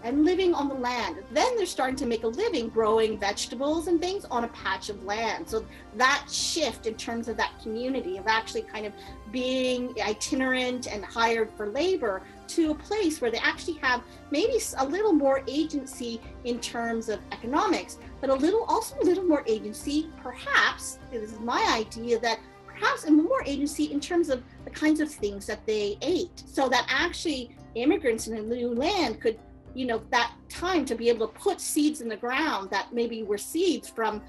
on the land. Then they're starting to make a living growing vegetables and things on a patch of land. So that shift in terms of that community of actually kind of being itinerant and hired for labor to a place where they actually have maybe a little more agency in terms of economics, but also a little more agency, perhaps, this is my idea, that perhaps a more agency in terms of the kinds of things that they ate, so that actually immigrants in a new land could, that time to be able to put seeds in the ground that maybe were seeds from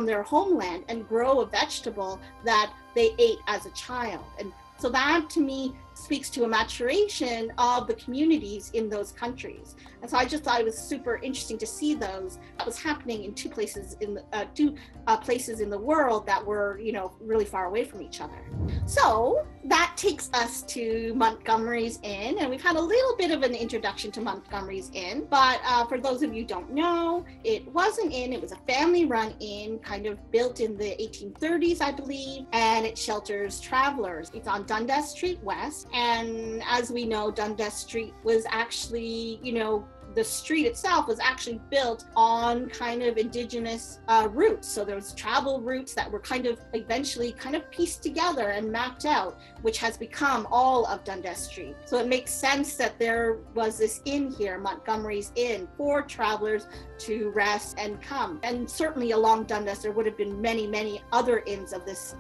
their homeland and grow a vegetable that they ate as a child. And so that to me speaks to a maturation of the communities in those countries. And so I just thought it was super interesting to see those. That was happening in two places in the world that were, you know, really far away from each other. So that takes us to Montgomery's Inn, and we've had a little bit of an introduction to Montgomery's Inn, but for those of you who don't know, it was an inn. It was a family-run inn, kind of built in the 1830s, I believe, and it shelters travelers. It's on Dundas Street West, and as we know, Dundas Street was actually, you know, the street itself was actually built on kind of indigenous routes. So there was travel routes that were kind of eventually kind of pieced together and mapped out, which has become all of Dundas Street. So it makes sense that there was this inn here, Montgomery's Inn, for travelers to rest and come. And certainly along Dundas, there would have been many, many other inns of this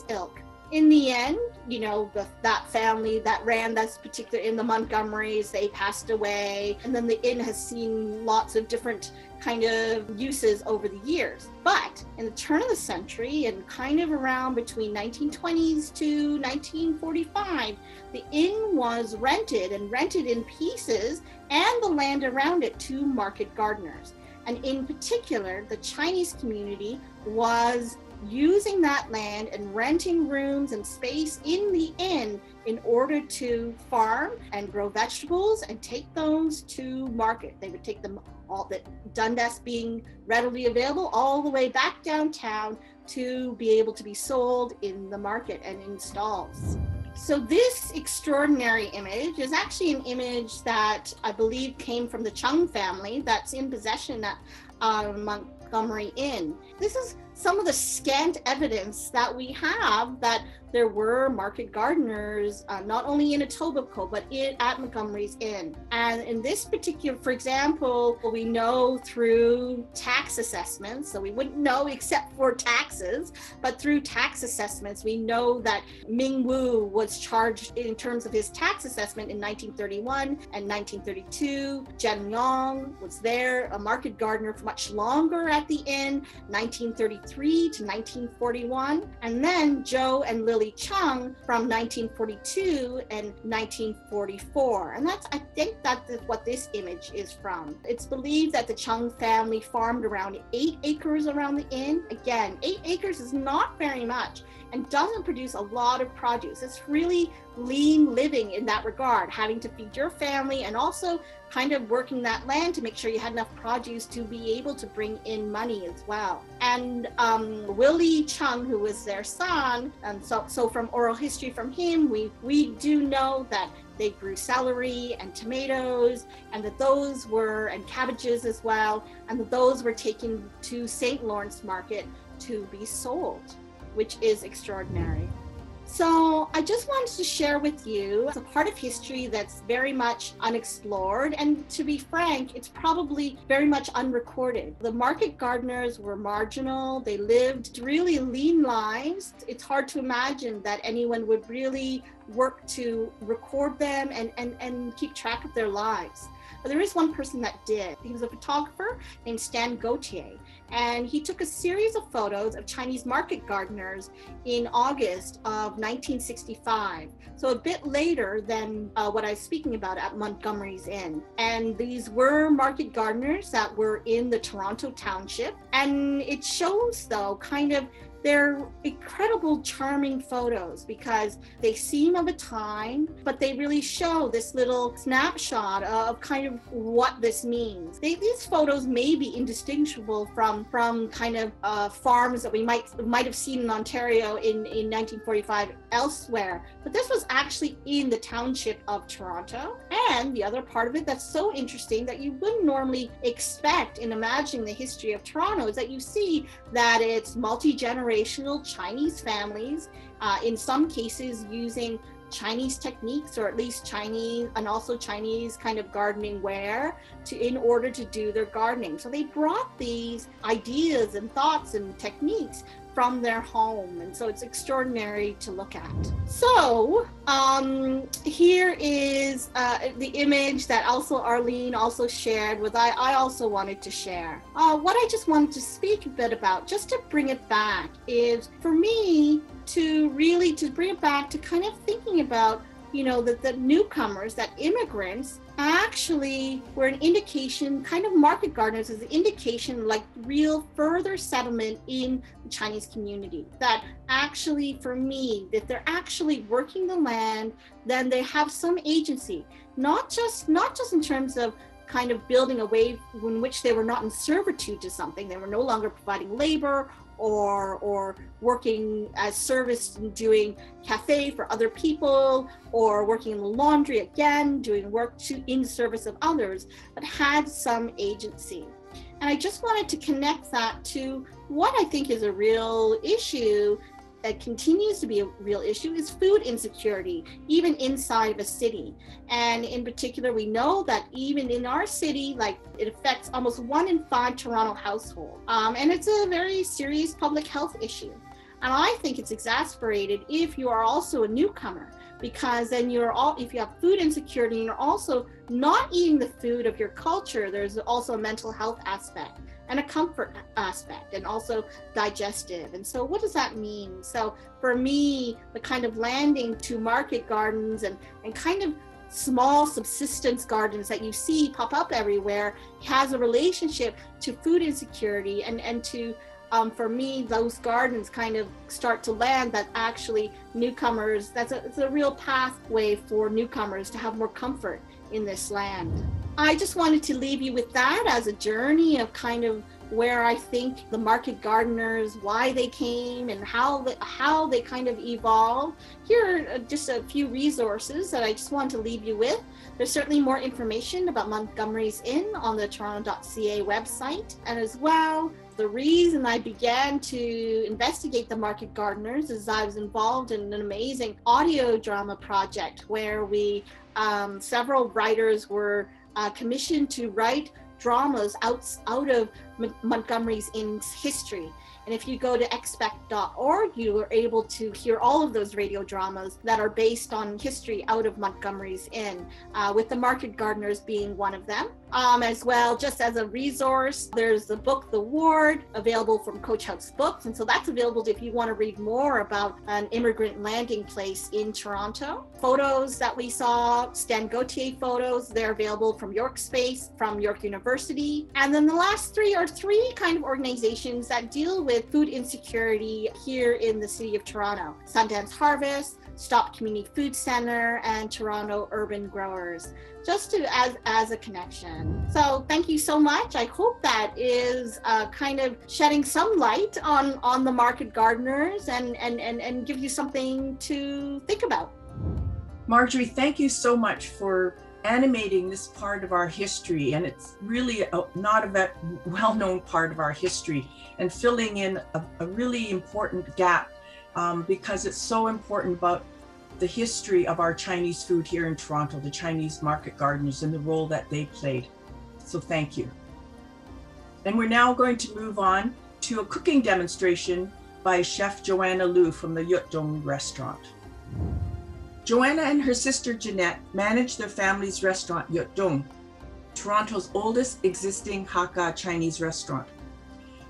ilk. In the end, you know, that family that ran this particular inn, the Montgomerys, they passed away. And then the inn has seen lots of different kind of uses over the years. But in the turn of the century and kind of around between 1920s to 1945, the inn was rented in pieces and the land around it to market gardeners. And in particular, the Chinese community was using that land and renting rooms and space in the inn in order to farm and grow vegetables and take those to market. They would take them all, the Dundas being readily available, all the way back downtown to be able to be sold in the market and in stalls. So this extraordinary image is actually an image that I believe came from the Chung family that's in possession at Montgomery Inn. This is some of the scant evidence that we have that there were market gardeners, not only in Etobicoke, but at Montgomery's Inn. And in this particular, for example, we know through tax assessments, so we wouldn't know except for taxes, but through tax assessments, we know that Ming Wu was charged in terms of his tax assessment in 1931 and 1932. Zhen Yong was there, a market gardener for much longer at the inn, 1933 to 1941. And then Joe and Lily Chung from 1942 and 1944. And I think that's what this image is from. It's believed that the Chung family farmed around 8 acres around the inn. Again, 8 acres is not very much and doesn't produce a lot of produce. It's really lean living in that regard, having to feed your family and also kind of working that land to make sure you had enough produce to be able to bring in money as well. And Willie Chung, who was their son, and so from oral history from him, we do know that they grew celery and tomatoes, and that those were, and cabbages as well, and that those were taken to St. Lawrence Market to be sold, which is extraordinary. So I just wanted to share with you a part of history that's very much unexplored, and to be frank, it's probably very much unrecorded. The market gardeners were marginal. They lived really lean lives. It's hard to imagine that anyone would really work to record them and keep track of their lives. But there is one person that did. He was a photographer named Stan Gauthier, and he took a series of photos of Chinese market gardeners in August of 1965. So a bit later than what I was speaking about at Montgomery's Inn. And these were market gardeners that were in the Toronto township. And it shows, though, kind of they're incredible, charming photos because they seem of a time, but they really show this little snapshot of kind of what this means. These photos may be indistinguishable from kind of farms that we might have seen in Ontario in 1945 elsewhere, but this was actually in the township of Toronto. And the other part of it that's so interesting that you wouldn't normally expect in imagining the history of Toronto is that you see that it's multi-generational Chinese families, in some cases using Chinese techniques, or at least Chinese, and also Chinese kind of gardening ware in order to do their gardening. So they brought these ideas and thoughts and techniques from their home, and so it's extraordinary to look at. So here is the image that also Arlene also shared with I also wanted to share. What I just wanted to speak a bit about, just to bring it back, is for me to bring it back to kind of thinking about that the newcomers, that immigrants actually were an indication, kind of market gardeners as an indication, like real further settlement in the Chinese community. That actually, for me, that they're actually working the land, then they have some agency, not just in terms of kind of building a way in which they were not in servitude to something. They were no longer providing labor or working as service and doing cafe for other people, or working in the laundry, again, doing work in service of others, but had some agency. And I just wanted to connect that to what I think is a real issue that continues to be a real issue, is food insecurity, even inside of a city. And in particular, we know that even in our city, like, it affects almost 1 in 5 Toronto households. And it's a very serious public health issue. And I think it's exacerbated if you are also a newcomer, because then if you have food insecurity and you're also not eating the food of your culture, there's also a mental health aspect and a comfort aspect, and also digestive. And so what does that mean? So for me, the kind of landing to market gardens and kind of small subsistence gardens that you see pop up everywhere has a relationship to food insecurity, and to for me, those gardens kind of start to land that actually newcomers, it's a real pathway for newcomers to have more comfort in this land. I just wanted to leave you with that as a journey of kind of where I think the market gardeners, why they came and how they kind of evolved. Here are just a few resources that I just want to leave you with. There's certainly more information about Montgomery's Inn on the toronto.ca website. And as well, the reason I began to investigate the market gardeners is I was involved in an amazing audio drama project where several writers were commissioned to write dramas out of Montgomery's Inn's history. And if you go to expect.org, you are able to hear all of those radio dramas that are based on history out of Montgomery's Inn, with the market gardeners being one of them. As well, just as a resource, there's the book, The Ward, available from Coach House Books. And so that's available if you want to read more about an immigrant landing place in Toronto. Photos that we saw, Stan Gauthier photos, they're available from York Space, from York University. And then the last three are three kind of organizations that deal with food insecurity here in the city of Toronto: Sundance Harvest, Stop Community Food Center, and Toronto Urban Growers, just as a connection. So thank you so much. I hope that is kind of shedding some light on the market gardeners and give you something to think about. Marjorie, thank you so much for animating this part of our history, and it's really not a well-known part of our history, and filling in a really important gap, because it's so important about the history of our Chinese food here in Toronto, the Chinese market gardeners and the role that they played. So thank you. And we're now going to move on to a cooking demonstration by Chef Joanna Liu from the Yueh Tung Restaurant. Joanna and her sister Jeanette manage their family's restaurant, Yueh Tung, Toronto's oldest existing Haka Chinese restaurant.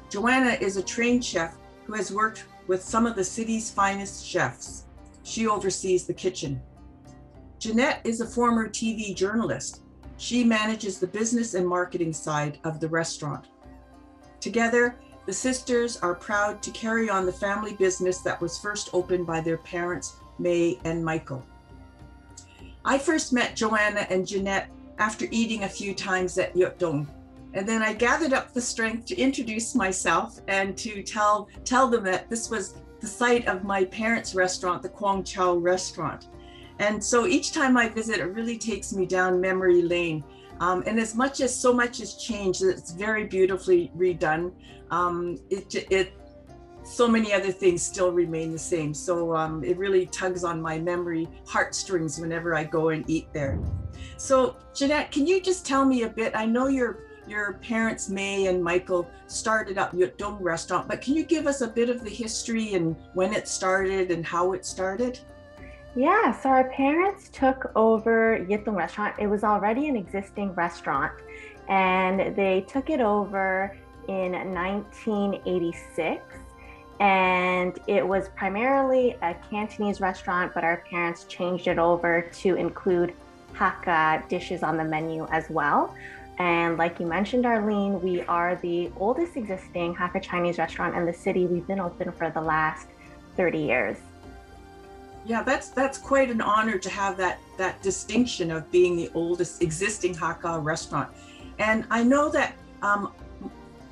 Joanna is a trained chef who has worked with some of the city's finest chefs. She oversees the kitchen. Jeanette is a former TV journalist. She manages the business and marketing side of the restaurant. Together, the sisters are proud to carry on the family business that was first opened by their parents, May and Michael. I first met Joanna and Jeanette after eating a few times at Yueh Tung, and then I gathered up the strength to introduce myself and to tell them that this was the site of my parents' restaurant, the Quang Chao restaurant. And so each time I visit, it really takes me down memory lane. And as much as so much has changed, it's very beautifully redone. So many other things still remain the same. So it really tugs on my memory heartstrings whenever I go and eat there. So Jeanette, can you just tell me a bit? I know your parents, May and Michael, started up Yueh Tung Restaurant, but can you give us a bit of the history and when it started and how it started? Yeah, so our parents took over Yueh Tung Restaurant. It was already an existing restaurant, and they took it over in 1986. And it was primarily a Cantonese restaurant, but our parents changed it over to include Haka dishes on the menu as well. And like you mentioned, Arlene, we are the oldest existing Hakka Chinese restaurant in the city. We've been open for the last 30 years. Yeah, that's quite an honor to have that distinction of being the oldest existing Hakka restaurant. And I know that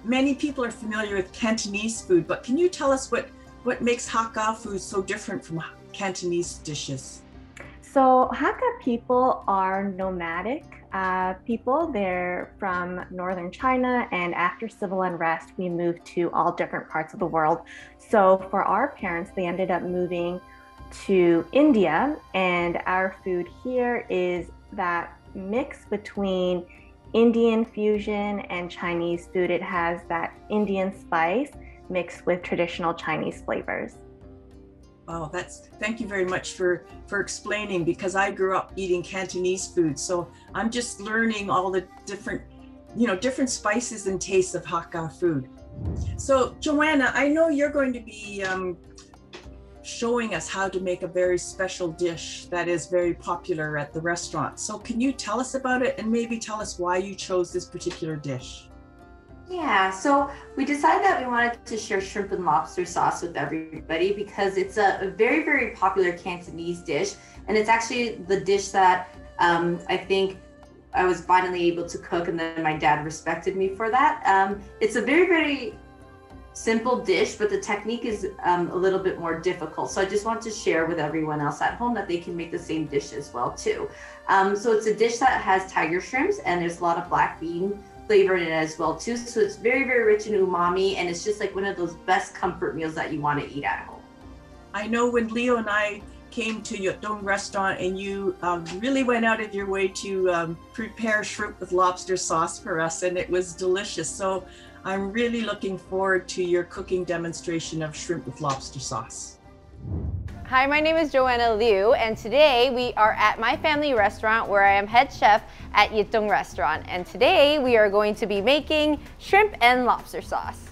many people are familiar with Cantonese food, but can you tell us what makes Hakka food so different from Cantonese dishes? So Hakka people are nomadic people. They're from northern China, and after civil unrest, we moved to all different parts of the world. So for our parents, they ended up moving to India, and our food here is that mix between Indian fusion and Chinese food. It has that Indian spice mixed with traditional Chinese flavors. Oh, thank you very much for explaining, because I grew up eating Cantonese food. So I'm just learning all the different spices and tastes of Hakka food. So Joanna, I know you're going to be showing us how to make a very special dish that is very popular at the restaurant. So can you tell us about it and maybe tell us why you chose this particular dish? Yeah, so we decided that we wanted to share shrimp and lobster sauce with everybody because it's a very, very popular Cantonese dish. And it's actually the dish that I think I was finally able to cook, and then my dad respected me for that. It's a very, very simple dish, but the technique is a little bit more difficult. So I just want to share with everyone else at home that they can make the same dish as well too. So it's a dish that has tiger shrimps, and there's a lot of black bean flavor in it as well too. So it's very, very rich in umami, and it's just like one of those best comfort meals that you want to eat at home. I know when Leo and I came to Yueh Tung Restaurant, and you really went out of your way to prepare shrimp with lobster sauce for us, and it was delicious. So I'm really looking forward to your cooking demonstration of shrimp with lobster sauce. Hi, my name is Joanna Liu, and today we are at my family restaurant where I am head chef at Yueh Tung Restaurant. And today we are going to be making shrimp and lobster sauce.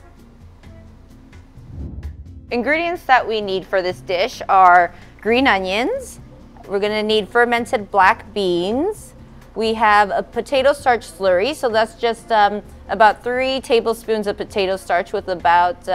Ingredients that we need for this dish are green onions. We're gonna need fermented black beans. We have a potato starch slurry, so that's just about 3 tablespoons of potato starch with about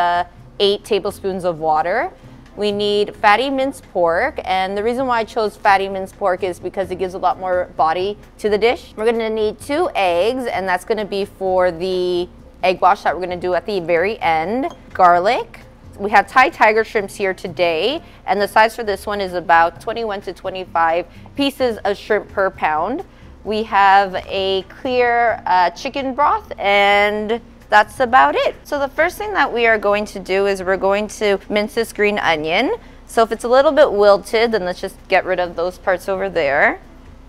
8 tablespoons of water. We need fatty minced pork, and the reason why I chose fatty minced pork is because it gives a lot more body to the dish. We're gonna need 2 eggs, and that's gonna be for the egg wash that we're gonna do at the very end. Garlic. We have Thai tiger shrimps here today, and the size for this one is about 21 to 25 pieces of shrimp per pound. We have a clear chicken broth, and that's about it. So the first thing that we are going to do is we're going to mince this green onion. So if it's a little bit wilted, then let's just get rid of those parts over there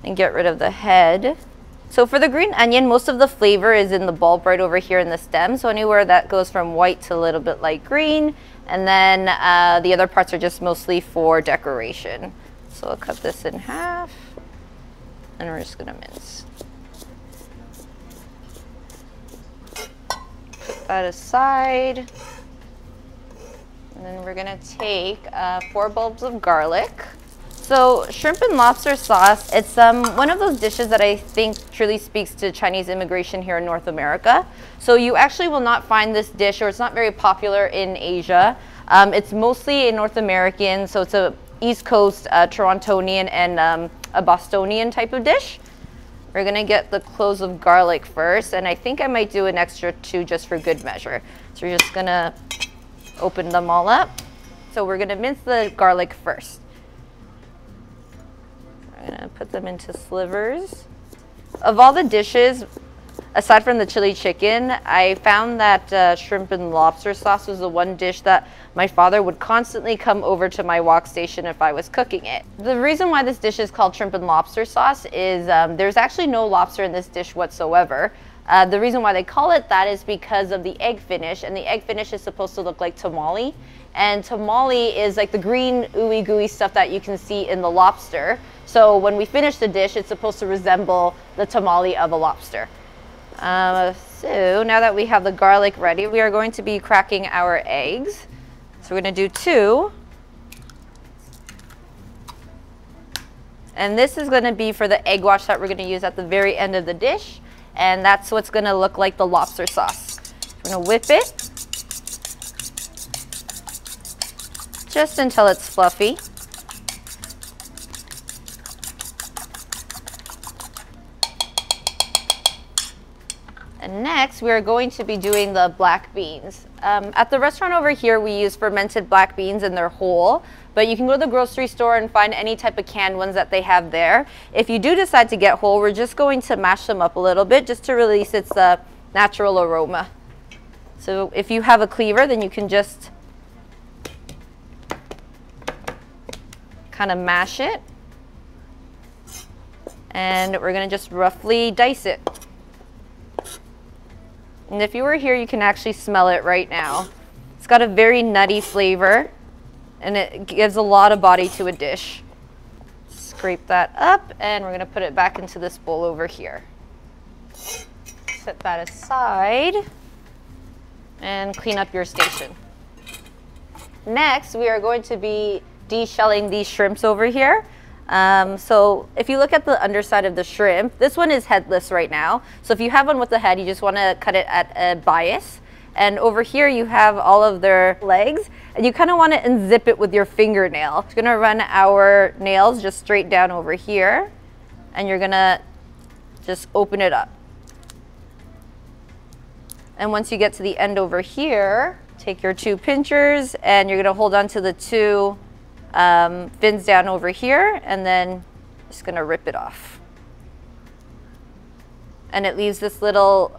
and get rid of the head. So for the green onion, most of the flavor is in the bulb right over here in the stem. So anywhere that goes from white to a little bit light green, and then the other parts are just mostly for decoration. So I'll cut this in half, and we're just gonna mince. Put that aside. And then we're gonna take 4 bulbs of garlic. So shrimp and lobster sauce, it's one of those dishes that I think truly speaks to Chinese immigration here in North America. So you actually will not find this dish, or it's not very popular in Asia. It's mostly a North American, so it's a East Coast Torontonian and a Bostonian type of dish. We're gonna get the cloves of garlic first, and I think I might do an extra 2 just for good measure. So we're just gonna open them all up. So we're gonna mince the garlic first. I'm gonna put them into slivers. Of all the dishes, aside from the chili chicken, I found that shrimp and lobster sauce was the one dish that my father would constantly come over to my wok station if I was cooking it. The reason why this dish is called shrimp and lobster sauce is there's actually no lobster in this dish whatsoever. The reason why they call it that is because of the egg finish, and the egg finish is supposed to look like tamale. And tamale is like the green ooey gooey stuff that you can see in the lobster. So when we finish the dish, it's supposed to resemble the tamale of a lobster. So now that we have the garlic ready, we are going to be cracking our eggs. So we're gonna do 2. And this is gonna be for the egg wash that we're gonna use at the very end of the dish. And that's what's gonna look like the lobster sauce. We're gonna whip it just until it's fluffy. And next, we are going to be doing the black beans. At the restaurant over here, we use fermented black beans and they're whole, but you can go to the grocery store and find any type of canned ones that they have there. If you do decide to get whole, we're just going to mash them up a little bit just to release its natural aroma. So if you have a cleaver, then you can just kind of mash it. And we're gonna just roughly dice it. And if you were here, you can actually smell it right now. It's got a very nutty flavor and it gives a lot of body to a dish. Scrape that up and we're gonna put it back into this bowl over here. Set that aside and clean up your station. Next, we are going to be deshelling these shrimps over here. So if you look at the underside of the shrimp, this one is headless right now. So if you have one with the head, you just want to cut it at a bias. And over here you have all of their legs and you kind of want to unzip it with your fingernail. You're going to run our nails just straight down over here and you're going to just open it up. And once you get to the end over here, take your 2 pinchers and you're going to hold on to the 2 fins down over here and then just gonna rip it off. And it leaves this little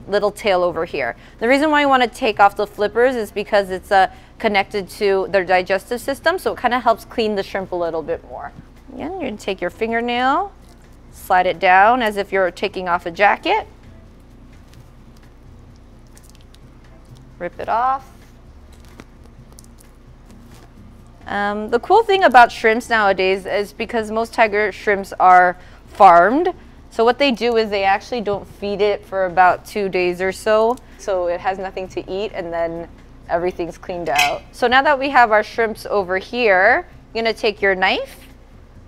little tail over here. The reason why you want to take off the flippers is because it's connected to their digestive system, so it kind of helps clean the shrimp a little bit more. Again, you're gonna take your fingernail, slide it down as if you're taking off a jacket. Rip it off. The cool thing about shrimps nowadays is because most tiger shrimps are farmed. So what they do is they actually don't feed it for about 2 days or so. So it has nothing to eat and then everything's cleaned out. So now that we have our shrimps over here, you're gonna take your knife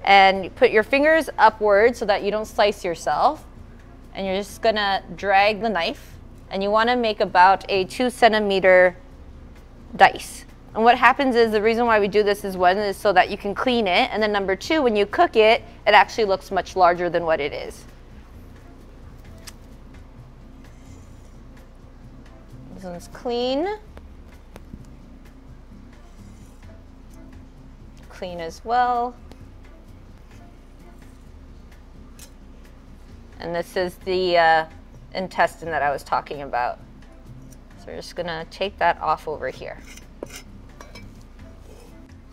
and put your fingers upward so that you don't slice yourself. And you're just gonna drag the knife and you wanna make about a 2 centimeter dice. And what happens is the reason why we do this is one is so that you can clean it, and then number 2, when you cook it, it actually looks much larger than what it is. This one's clean. Clean as well. And this is the intestine that I was talking about. So we're just gonna take that off over here.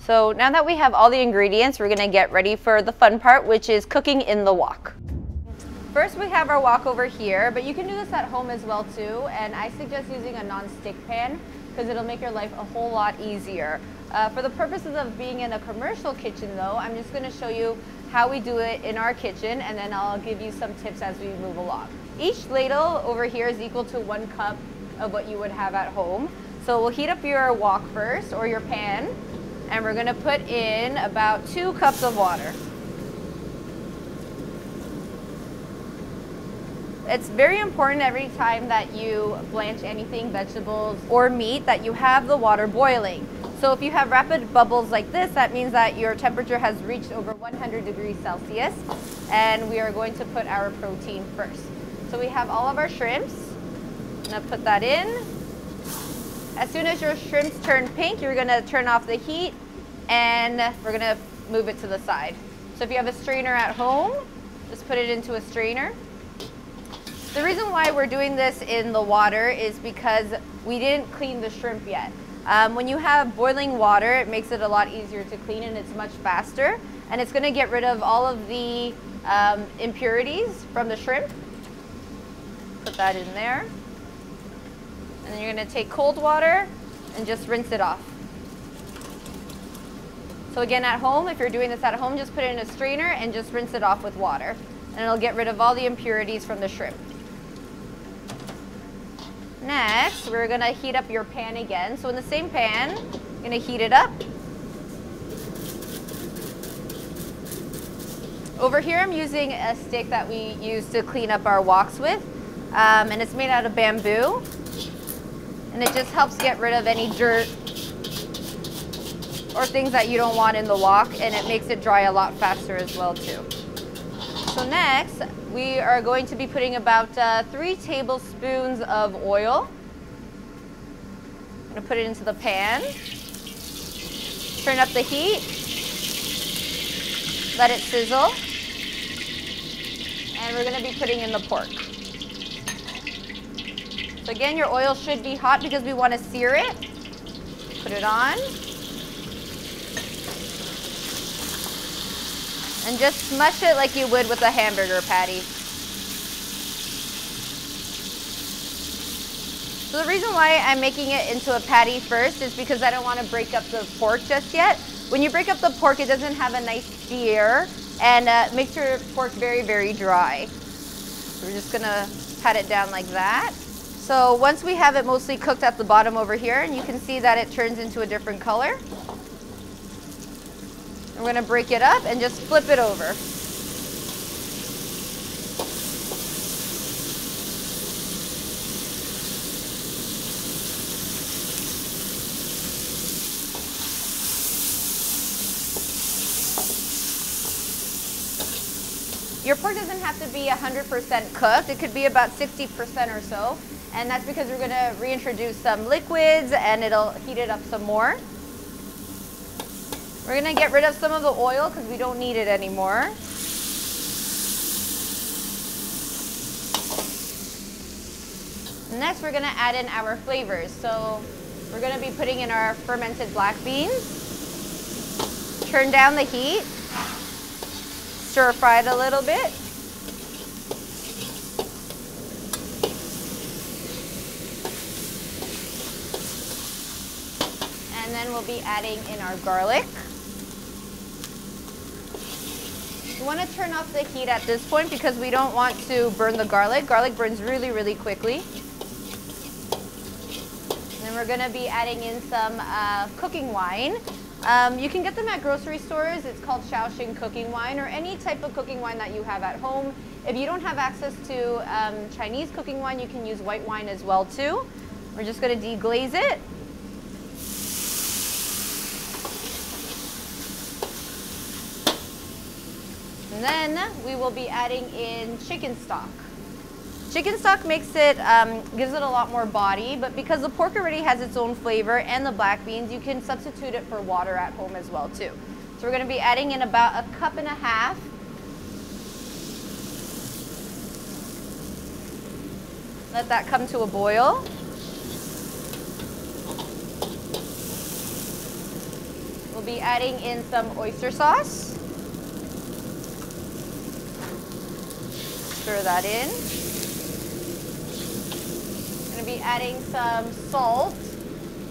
So now that we have all the ingredients, we're gonna get ready for the fun part, which is cooking in the wok. First, we have our wok over here, but you can do this at home as well too. And I suggest using a non-stick pan because it'll make your life a whole lot easier. For the purposes of being in a commercial kitchen though, I'm just gonna show you how we do it in our kitchen and then I'll give you some tips as we move along. Each ladle over here is equal to 1 cup of what you would have at home. So we'll heat up your wok first or your pan. And we're gonna put in about 2 cups of water. It's very important every time that you blanch anything, vegetables or meat, that you have the water boiling. So if you have rapid bubbles like this, that means that your temperature has reached over 100 degrees Celsius. And we are going to put our protein first. So we have all of our shrimps. I'm gonna put that in. As soon as your shrimps turn pink, you're gonna turn off the heat and we're gonna move it to the side. So if you have a strainer at home, just put it into a strainer. The reason why we're doing this in the water is because we didn't clean the shrimp yet. When you have boiling water, it makes it a lot easier to clean and it's much faster. And it's gonna get rid of all of the impurities from the shrimp. Put that in there. And then you're gonna take cold water and just rinse it off. So again, at home, if you're doing this at home, just put it in a strainer and just rinse it off with water. And it'll get rid of all the impurities from the shrimp. Next, we're gonna heat up your pan again. So in the same pan, you're gonna heat it up. Over here, I'm using a stick that we use to clean up our woks with, and it's made out of bamboo. And it just helps get rid of any dirt or things that you don't want in the wok, and it makes it dry a lot faster as well too. So next, we are going to be putting about 3 tablespoons of oil. I'm gonna put it into the pan. Turn up the heat. Let it sizzle. And we're gonna be putting in the pork. So again, your oil should be hot because we want to sear it. Put it on. And just smush it like you would with a hamburger patty. So the reason why I'm making it into a patty first is because I don't want to break up the pork just yet. When you break up the pork, it doesn't have a nice sear and makes your pork very, very dry. So we're just gonna pat it down like that. So once we have it mostly cooked at the bottom over here, and you can see that it turns into a different color, we're gonna break it up and just flip it over. Your pork doesn't have to be 100% cooked. It could be about 60% or so. And that's because we're gonna reintroduce some liquids and it'll heat it up some more. We're gonna get rid of some of the oil because we don't need it anymore. Next, we're gonna add in our flavors. So we're gonna be putting in our fermented black beans. Turn down the heat. Stir fry it a little bit. And then we'll be adding in our garlic. You want to turn off the heat at this point because we don't want to burn the garlic. Garlic burns really, really quickly. And then we're going to be adding in some cooking wine. You can get them at grocery stores. It's called Shaoxing cooking wine, or any type of cooking wine that you have at home. If you don't have access to Chinese cooking wine, you can use white wine as well too. We're just going to deglaze it. And then we will be adding in chicken stock. Chicken stock makes it, gives it a lot more body, but because the pork already has its own flavor and the black beans, you can substitute it for water at home as well too. So we're gonna be adding in about 1.5 cups. Let that come to a boil. We'll be adding in some oyster sauce. Stir that in. Be adding some salt,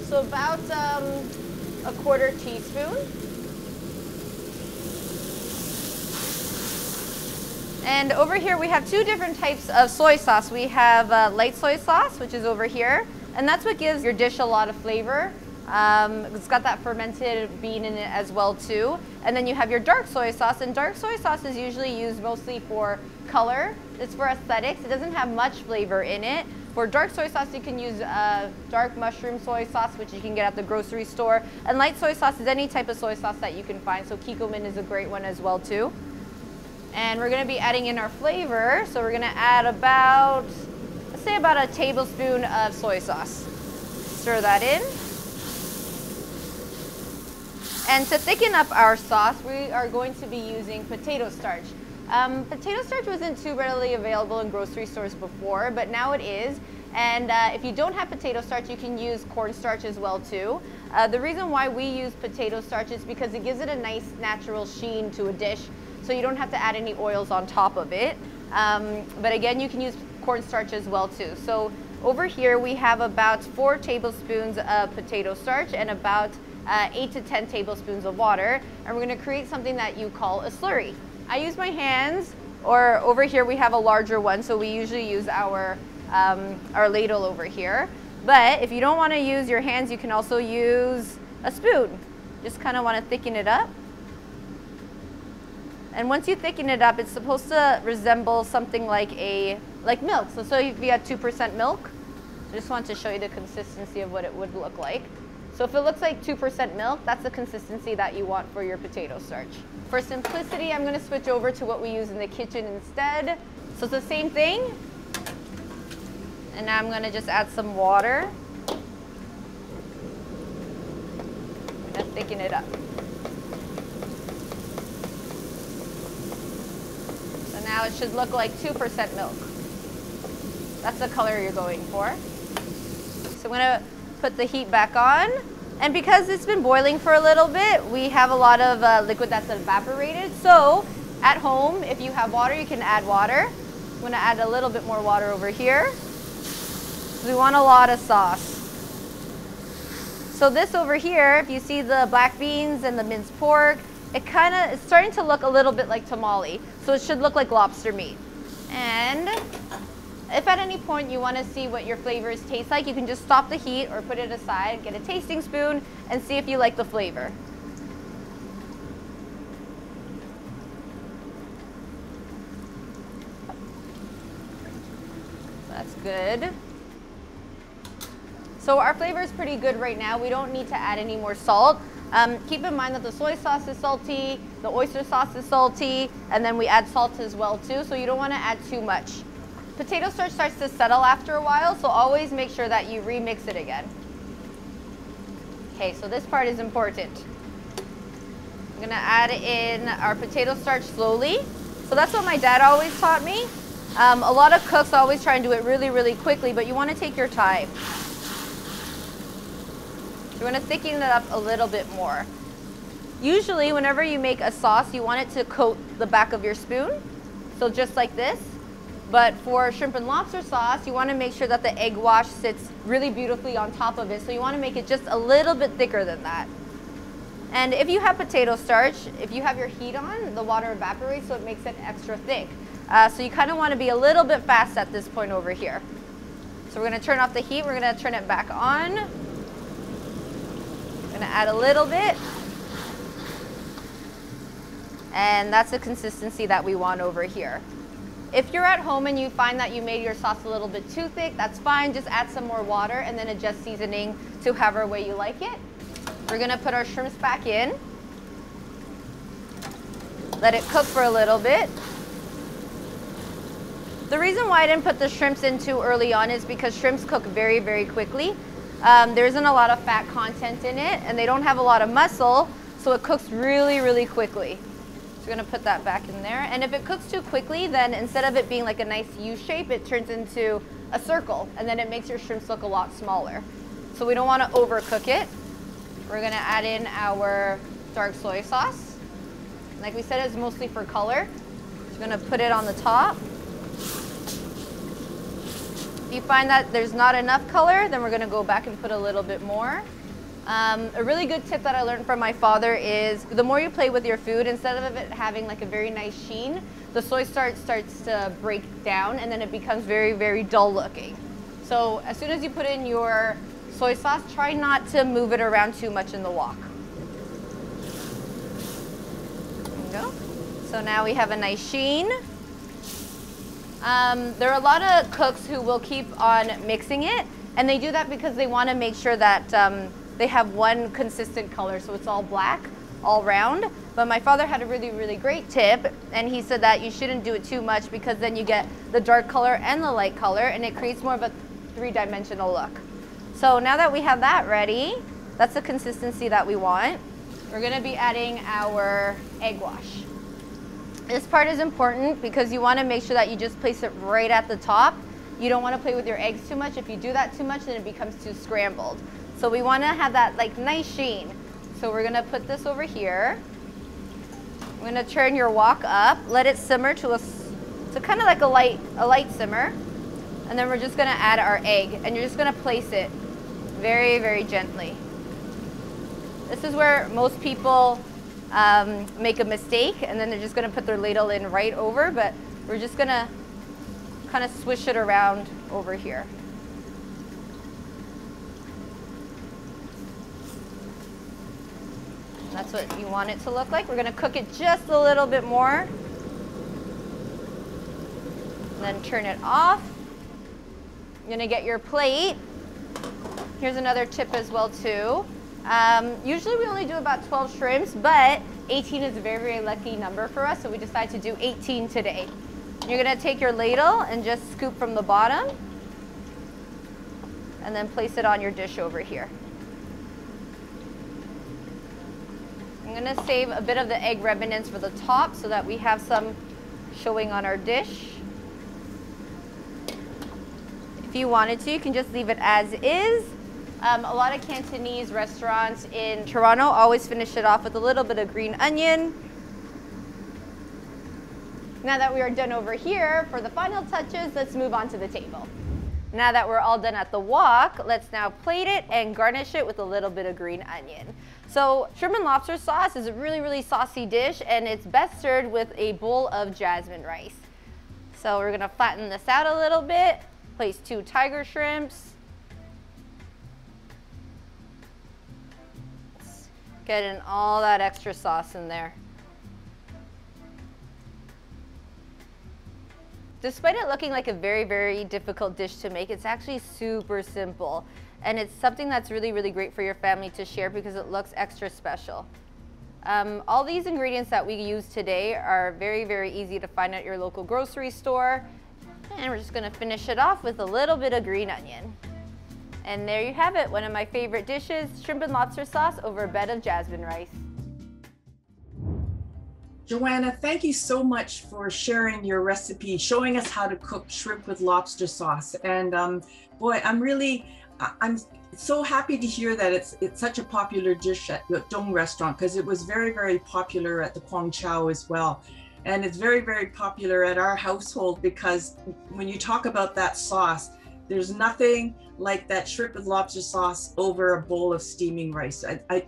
so about 1/4 teaspoon. And over here we have 2 different types of soy sauce. We have light soy sauce, which is over here, and that's what gives your dish a lot of flavor. It's got that fermented bean in it as well too. And then you have your dark soy sauce, and dark soy sauce is usually used mostly for color. It's for aesthetics. It doesn't have much flavor in it. For dark soy sauce, you can use dark mushroom soy sauce, which you can get at the grocery store. And light soy sauce is any type of soy sauce that you can find. So Kikkoman is a great one as well too. And we're gonna be adding in our flavor. So we're gonna add about, let's say about 1 tablespoon of soy sauce. Stir that in. And to thicken up our sauce, we are going to be using potato starch. Potato starch wasn't too readily available in grocery stores before, but now it is. And if you don't have potato starch, you can use cornstarch as well too. The reason why we use potato starch is because it gives it a nice natural sheen to a dish, so you don't have to add any oils on top of it. But again, you can use cornstarch as well too. So over here we have about 4 tablespoons of potato starch and about 8 to 10 tablespoons of water. And we're gonna create something that you call a slurry. I use my hands, or over here we have a larger one, so we usually use our our ladle over here. But if you don't want to use your hands, you can also use a spoon. Just kind of want to thicken it up. And once you thicken it up, it's supposed to resemble something like milk. So if you had 2% milk, I just want to show you the consistency of what it would look like. So if it looks like 2% milk, that's the consistency that you want for your potato starch. For simplicity, I'm going to switch over to what we use in the kitchen instead. So it's the same thing. And now I'm going to just add some water. I'm going to thicken it up. So now it should look like 2% milk. That's the color you're going for. So I'm going to put the heat back on. And because it's been boiling for a little bit, we have a lot of liquid that's evaporated. So at home, if you have water, you can add water. I'm going to add a little bit more water over here. We want a lot of sauce. So this over here, if you see the black beans and the minced pork, it's starting to look a little bit like tamale. So it should look like lobster meat. And if at any point you want to see what your flavors taste like, you can just stop the heat or put it aside, get a tasting spoon, and see if you like the flavor. That's good. So our flavor is pretty good right now. We don't need to add any more salt. Keep in mind that the soy sauce is salty, the oyster sauce is salty, and then we add salt as well too, so you don't want to add too much. Potato starch starts to settle after a while, so always make sure that you remix it again. Okay, so this part is important. I'm gonna add in our potato starch slowly. So that's what my dad always taught me. A lot of cooks always try and do it really, really quickly, but you want to take your time. You want to thicken it up a little bit more. Usually, whenever you make a sauce, you want it to coat the back of your spoon. So just like this. But for shrimp and lobster sauce, you want to make sure that the egg wash sits really beautifully on top of it. So you want to make it just a little bit thicker than that. And if you have potato starch, if you have your heat on, the water evaporates, so it makes it extra thick. So you kind of want to be a little bit fast at this point over here. So we're going to turn off the heat. We're going to turn it back on. I'm going to add a little bit. And that's the consistency that we want over here. If you're at home and you find that you made your sauce a little bit too thick, that's fine. Just add some more water and then adjust seasoning to however way you like it. We're going to put our shrimps back in. Let it cook for a little bit. The reason why I didn't put the shrimps in too early on is because shrimps cook very, very quickly. There isn't a lot of fat content in it, and they don't have a lot of muscle, so it cooks really, really quickly. So we're going to put that back in there. And if it cooks too quickly, then instead of it being like a nice U shape, it turns into a circle, and then it makes your shrimps look a lot smaller. So we don't want to overcook it. We're going to add in our dark soy sauce. Like we said, it's mostly for color. So we're going to put it on the top. If you find that there's not enough color, then we're going to go back and put a little bit more. A really good tip that I learned from my father is the more you play with your food, instead of it having like a very nice sheen, the soy starch starts to break down and then it becomes very, very dull looking. So as soon as you put in your soy sauce, try not to move it around too much in the wok. There you go. So now we have a nice sheen. There are a lot of cooks who will keep on mixing it, and they do that because they want to make sure that they have one consistent color, so it's all black all round. But my father had a really, really great tip, and he said that you shouldn't do it too much because then you get the dark color and the light color, and it creates more of a three-dimensional look. So now that we have that ready, that's the consistency that we want. We're going to be adding our egg wash. This part is important because you want to make sure that you just place it right at the top. You don't want to play with your eggs too much. If you do that too much, then it becomes too scrambled. So we want to have that like nice sheen. So we're going to put this over here. I'm going to turn your wok up, let it simmer to kind of like a light simmer. And then we're just going to add our egg, and you're just going to place it very, very gently. This is where most people make a mistake, and then they're just going to put their ladle in right over, but we're just going to kind of swish it around over here. That's what you want it to look like. We're gonna cook it just a little bit more. And then turn it off. You're gonna get your plate. Here's another tip as well too. Usually we only do about 12 shrimps, but 18 is a very, very lucky number for us, so we decided to do 18 today. You're gonna take your ladle and just scoop from the bottom and then place it on your dish over here. I'm gonna save a bit of the egg remnants for the top so that we have some showing on our dish. If you wanted to, you can just leave it as is. A lot of Cantonese restaurants in Toronto always finish it off with a little bit of green onion. Now that we are done over here, for the final touches, let's move on to the table. Now that we're all done at the wok, let's now plate it and garnish it with a little bit of green onion. So shrimp and lobster sauce is a really, really saucy dish, and it's best served with a bowl of jasmine rice. So we're gonna flatten this out a little bit, place 2 tiger shrimps. Getting all that extra sauce in there. Despite it looking like a very, very difficult dish to make, it's actually super simple. And it's something that's really, really great for your family to share because it looks extra special. All these ingredients that we use today are very, very easy to find at your local grocery store. And we're just gonna finish it off with a little bit of green onion. And there you have it, one of my favorite dishes, shrimp and lobster sauce over a bed of jasmine rice. Joanna, thank you so much for sharing your recipe, showing us how to cook shrimp with lobster sauce. And boy, I'm so happy to hear that it's such a popular dish at Yueh Tung Restaurant, because it was very, very popular at the Quang Chao as well. And it's very, very popular at our household because when you talk about that sauce, there's nothing like that shrimp with lobster sauce over a bowl of steaming rice.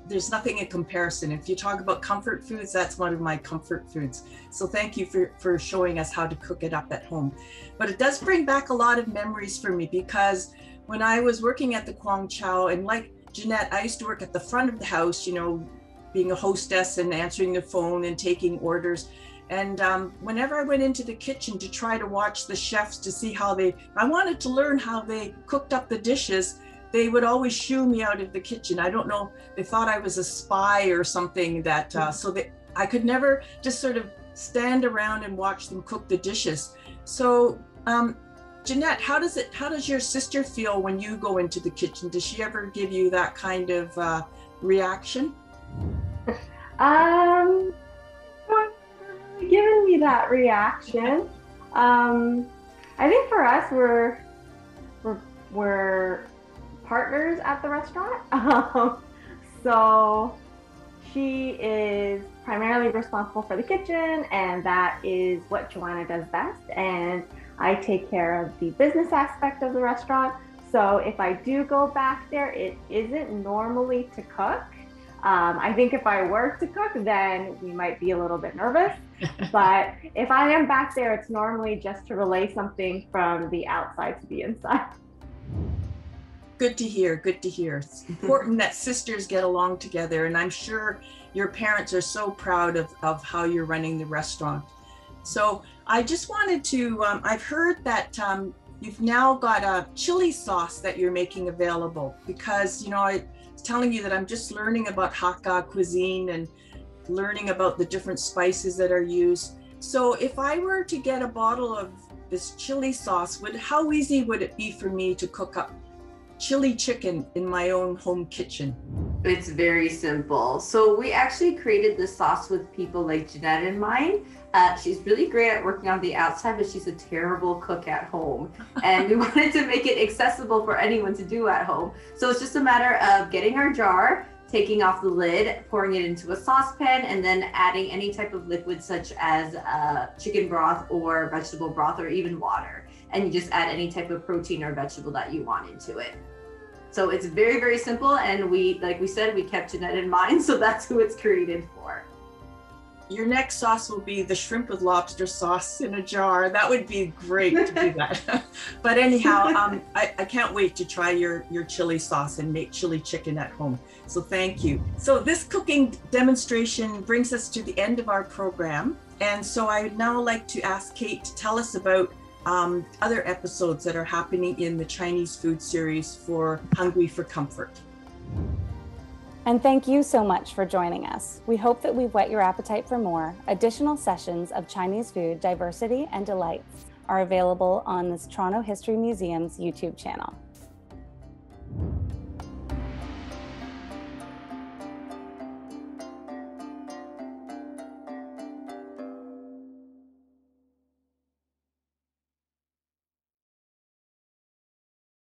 There's nothing in comparison. If you talk about comfort foods, that's one of my comfort foods. So thank you for showing us how to cook it up at home. But it does bring back a lot of memories for me, because when I was working at the Quang Chao, and like Jeanette, I used to work at the front of the house, you know, being a hostess and answering the phone and taking orders. And whenever I went into the kitchen to try to watch the chefs to see how I wanted to learn how they cooked up the dishes, they would always shoo me out of the kitchen. I don't know, they thought I was a spy or something, that so I could never just sort of stand around and watch them cook the dishes. So Jeanette, how does your sister feel when you go into the kitchen? Does she ever give you that kind of reaction? Giving me that reaction. I think for us, we're partners at the restaurant. So she is primarily responsible for the kitchen, and that is what Joanna does best. And I take care of the business aspect of the restaurant. So if I do go back there, it isn't normally to cook. I think if I were to cook, then we might be a little bit nervous. But if I am back there, it's normally just to relay something from the outside to the inside. Good to hear, good to hear. It's important that sisters get along together, and I'm sure your parents are so proud of how you're running the restaurant. So I just wanted to, I've heard that you've now got a chili sauce that you're making available, because, you know, I was telling you that I'm just learning about Haka cuisine and learning about the different spices that are used. So if I were to get a bottle of this chili sauce, how easy would it be for me to cook up chili chicken in my own home kitchen? It's very simple. So we actually created this sauce with people like Jeanette in mind. She's really great at working on the outside, but she's a terrible cook at home. And we wanted to make it accessible for anyone to do at home. So it's just a matter of getting our jar, taking off the lid, pouring it into a saucepan, and then adding any type of liquid such as chicken broth or vegetable broth or even water. And you just add any type of protein or vegetable that you want into it. So it's very, very simple. And like we said, we kept Jeanette in mind. So that's who it's created for. your next sauce will be the shrimp with lobster sauce in a jar. That would be great to do that. But anyhow, I can't wait to try your chili sauce and make chili chicken at home. So thank you. So this cooking demonstration brings us to the end of our program. And so I would now like to ask Kate to tell us about other episodes that are happening in the Chinese food series for Hungry for Comfort. And thank you so much for joining us. We hope that we've whet your appetite for more. Additional sessions of Chinese food, diversity, and delights are available on the Toronto History Museum's YouTube channel.